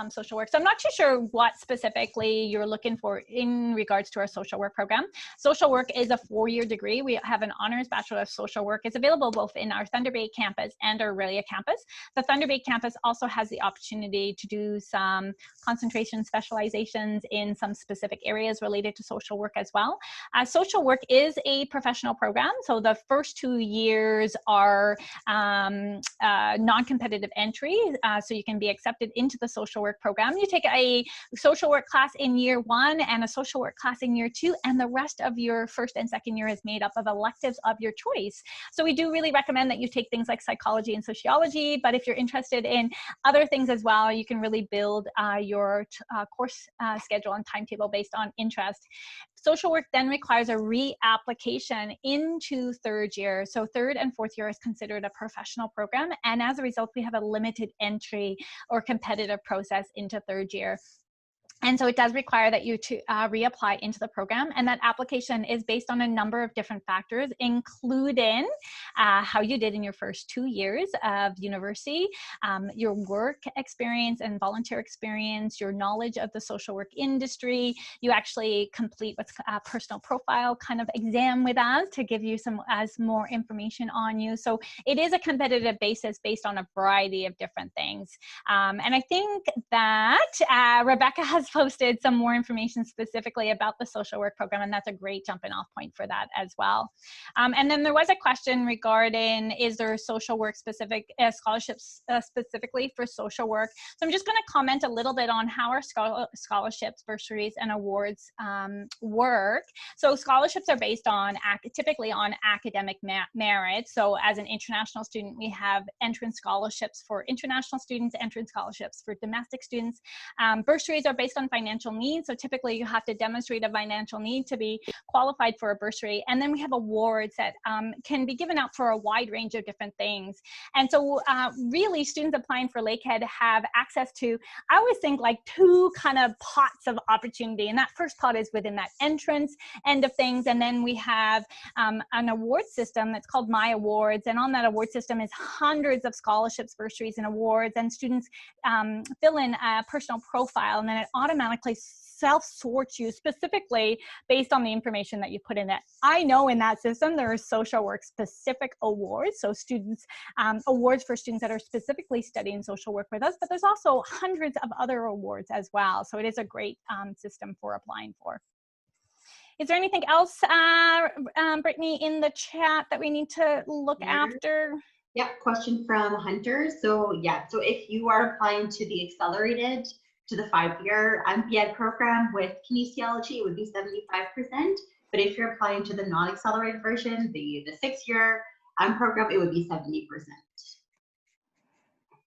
social work. So I'm not too sure what specifically you're looking for in regards to our social work program. Social work is a 4-year degree. We have an honors Bachelor of Social Work. It's available both in our Thunder Bay campus and our Aurelia campus. The Thunder Bay campus also has the opportunity to do some concentration specializations in some specific areas related to social work as well. Social work is a professional program, so the first 2 years are non-competitive entry, so you can be accepted into the social work program. You take a social work class in year 1 and a social work class in year 2, and the rest of your first and second year is made up of electives of your choice. So we do really recommend that you take things like psychology and sociology, but if you're interested in other things as well, you can really build your course schedule and timetable based on interest. Social work then requires a reapplication into 3rd year. So 3rd and 4th year is considered a professional program. And as a result, we have a limited entry or competitive process into 3rd year. And so it does require that you to reapply into the program, and that application is based on a number of different factors, including how you did in your first 2 years of university, your work experience and volunteer experience, your knowledge of the social work industry. You actually complete what's a personal profile kind of exam with us to give you some more information on you. So it is a competitive basis based on a variety of different things. And I think that Rebecca has has posted some more information specifically about the social work program, and that's a great jumping off point for that as well. And then there was a question regarding, is there social work specific scholarships specifically for social work? So I'm just going to comment a little bit on how our scholarships, bursaries, and awards work. So scholarships are based on typically on academic merit. So as an international student, we have entrance scholarships for international students, entrance scholarships for domestic students. Bursaries are based on financial needs. So typically you have to demonstrate a financial need to be qualified for a bursary. And then we have awards that can be given out for a wide range of different things. And so really students applying for Lakehead have access to, I always think, like two kind of pots of opportunity. And that first pot is within that entrance end of things. And then we have an award system that's called My Awards. And on that award system is hundreds of scholarships, bursaries, and awards. And students fill in a personal profile, and then it automatically self-sorts you specifically based on the information that you put in it. I know in that system there are social work specific awards, so students, awards for students that are specifically studying social work with us, but there's also hundreds of other awards as well. So it is a great system for applying for. Is there anything else, Brittany, in the chat that we need to look after? Yeah, question from Hunter. So yeah, so if you are applying to the accelerated, to the 5-year BEd program with kinesiology, it would be 75%. But if you're applying to the non-accelerated version, the 6-year program, it would be 70%.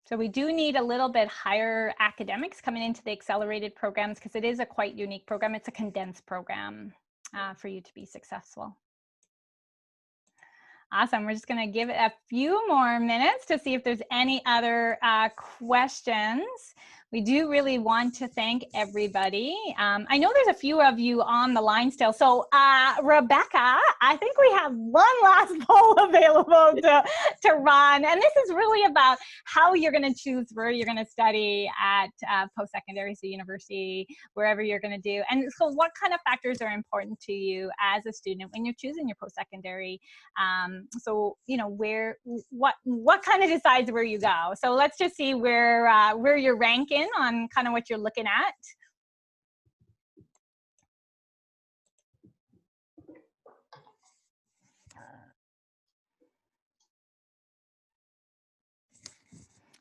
So we do need a little bit higher academics coming into the accelerated programs because it is a quite unique program. It's a condensed program for you to be successful. Awesome. We're just going to give it a few more minutes to see if there's any other questions. We do really want to thank everybody. I know there's a few of you on the line still. So Rebecca, I think we have one last poll available to run. And this is really about how you're going to choose where you're going to study at post-secondary, so university, wherever you're going to do. And so what kind of factors are important to you as a student when you're choosing your post-secondary? So, you know, what kind of decides where you go? So let's just see where you're ranking on kind of what you're looking at.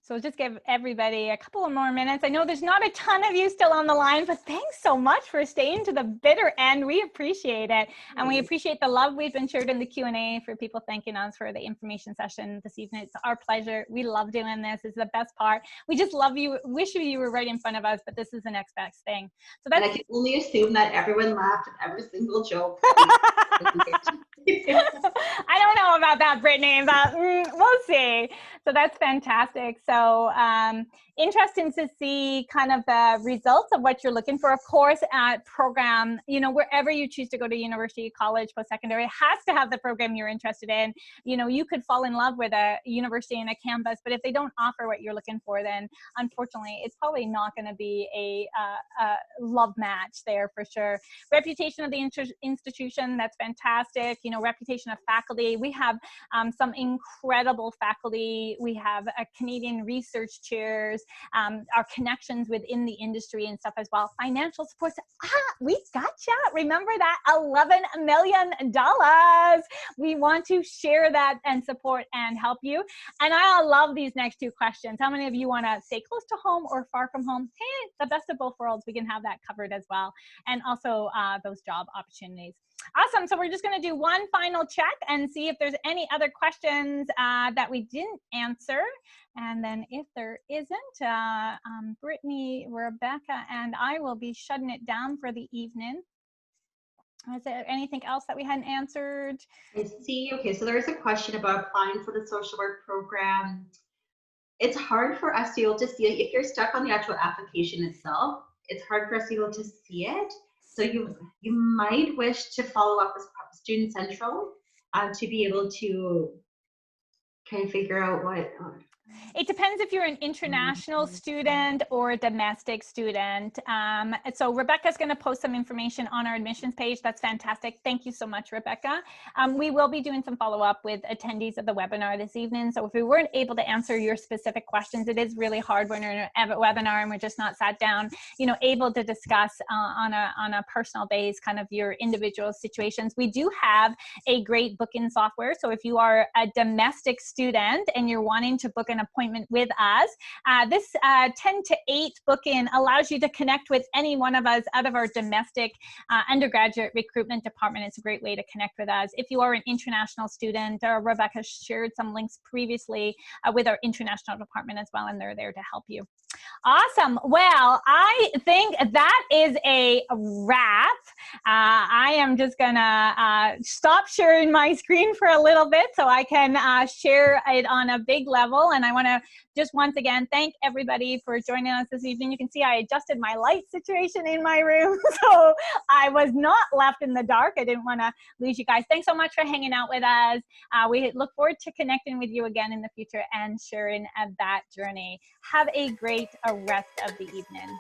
So just give everybody a couple of more minutes. I know there's not a ton of you still on the line, but thanks so much for staying to the bitter end. We appreciate it. And we appreciate the love we've been shared in the Q&A for people thanking us for the information session this evening. It's our pleasure. We love doing this. It's the best part. We just love you. Wish you were right in front of us, but this is the next best thing. So that's, and I can only assume that everyone laughed at every single joke. I don't know about that, Brittany, but we'll see. So that's fantastic. So interesting to see kind of the results of what you're looking for. Of course, at program, you know, wherever you choose to go to university, college, post-secondary, has to have the program you're interested in. You know, you could fall in love with a university and a campus, but if they don't offer what you're looking for, then unfortunately, it's probably not going to be a love match there for sure. Reputation of the institution, that's fantastic. You know, reputation of faculty. We have some incredible faculty. We have a Canadian research chairs, our connections within the industry and stuff as well. Financial support. We gotcha. Remember that $11 million. We want to share that and support and help you. And I love these next two questions. How many of you want to stay close to home or far from home? Hey, the best of both worlds. We can have that covered as well. And also those job opportunities. Awesome. So we're just going to do one final check and see if there's any other questions that we didn't answer. And then if there isn't, Brittany, Rebecca, and I will be shutting it down for the evening. Is there anything else that we hadn't answered? I see. Okay, so there's a question about applying for the social work program. It's hard for us to be able to see it. If you're stuck on the actual application itself, it's hard for us to be able to see it. So you might wish to follow up with Student Central to be able to Can I figure out what? It depends if you're an international student or a domestic student. So Rebecca's going to post some information on our admissions page. That's fantastic. Thank you so much, Rebecca. We will be doing some follow-up with attendees of the webinar this evening. So if we weren't able to answer your specific questions, it is really hard when we're in a webinar and we're just not sat down, able to discuss on a personal base kind of your individual situations. We do have a great booking software. So if you are a domestic student and you're wanting to book an appointment with us, this 10 to 8 book-in allows you to connect with any one of us out of our domestic undergraduate recruitment department. It's a great way to connect with us. If you are an international student, Rebecca shared some links previously with our international department as well, and they're there to help you. Awesome. Well, I think that is a wrap. I am just gonna stop sharing my screen for a little bit so I can share it on a big level. And I want to just once again thank everybody for joining us this evening. You can see I adjusted my light situation in my room, so I was not left in the dark. I didn't want to lose you guys. Thanks so much for hanging out with us. We look forward to connecting with you again in the future and sharing that journey. Have a great rest of the evening.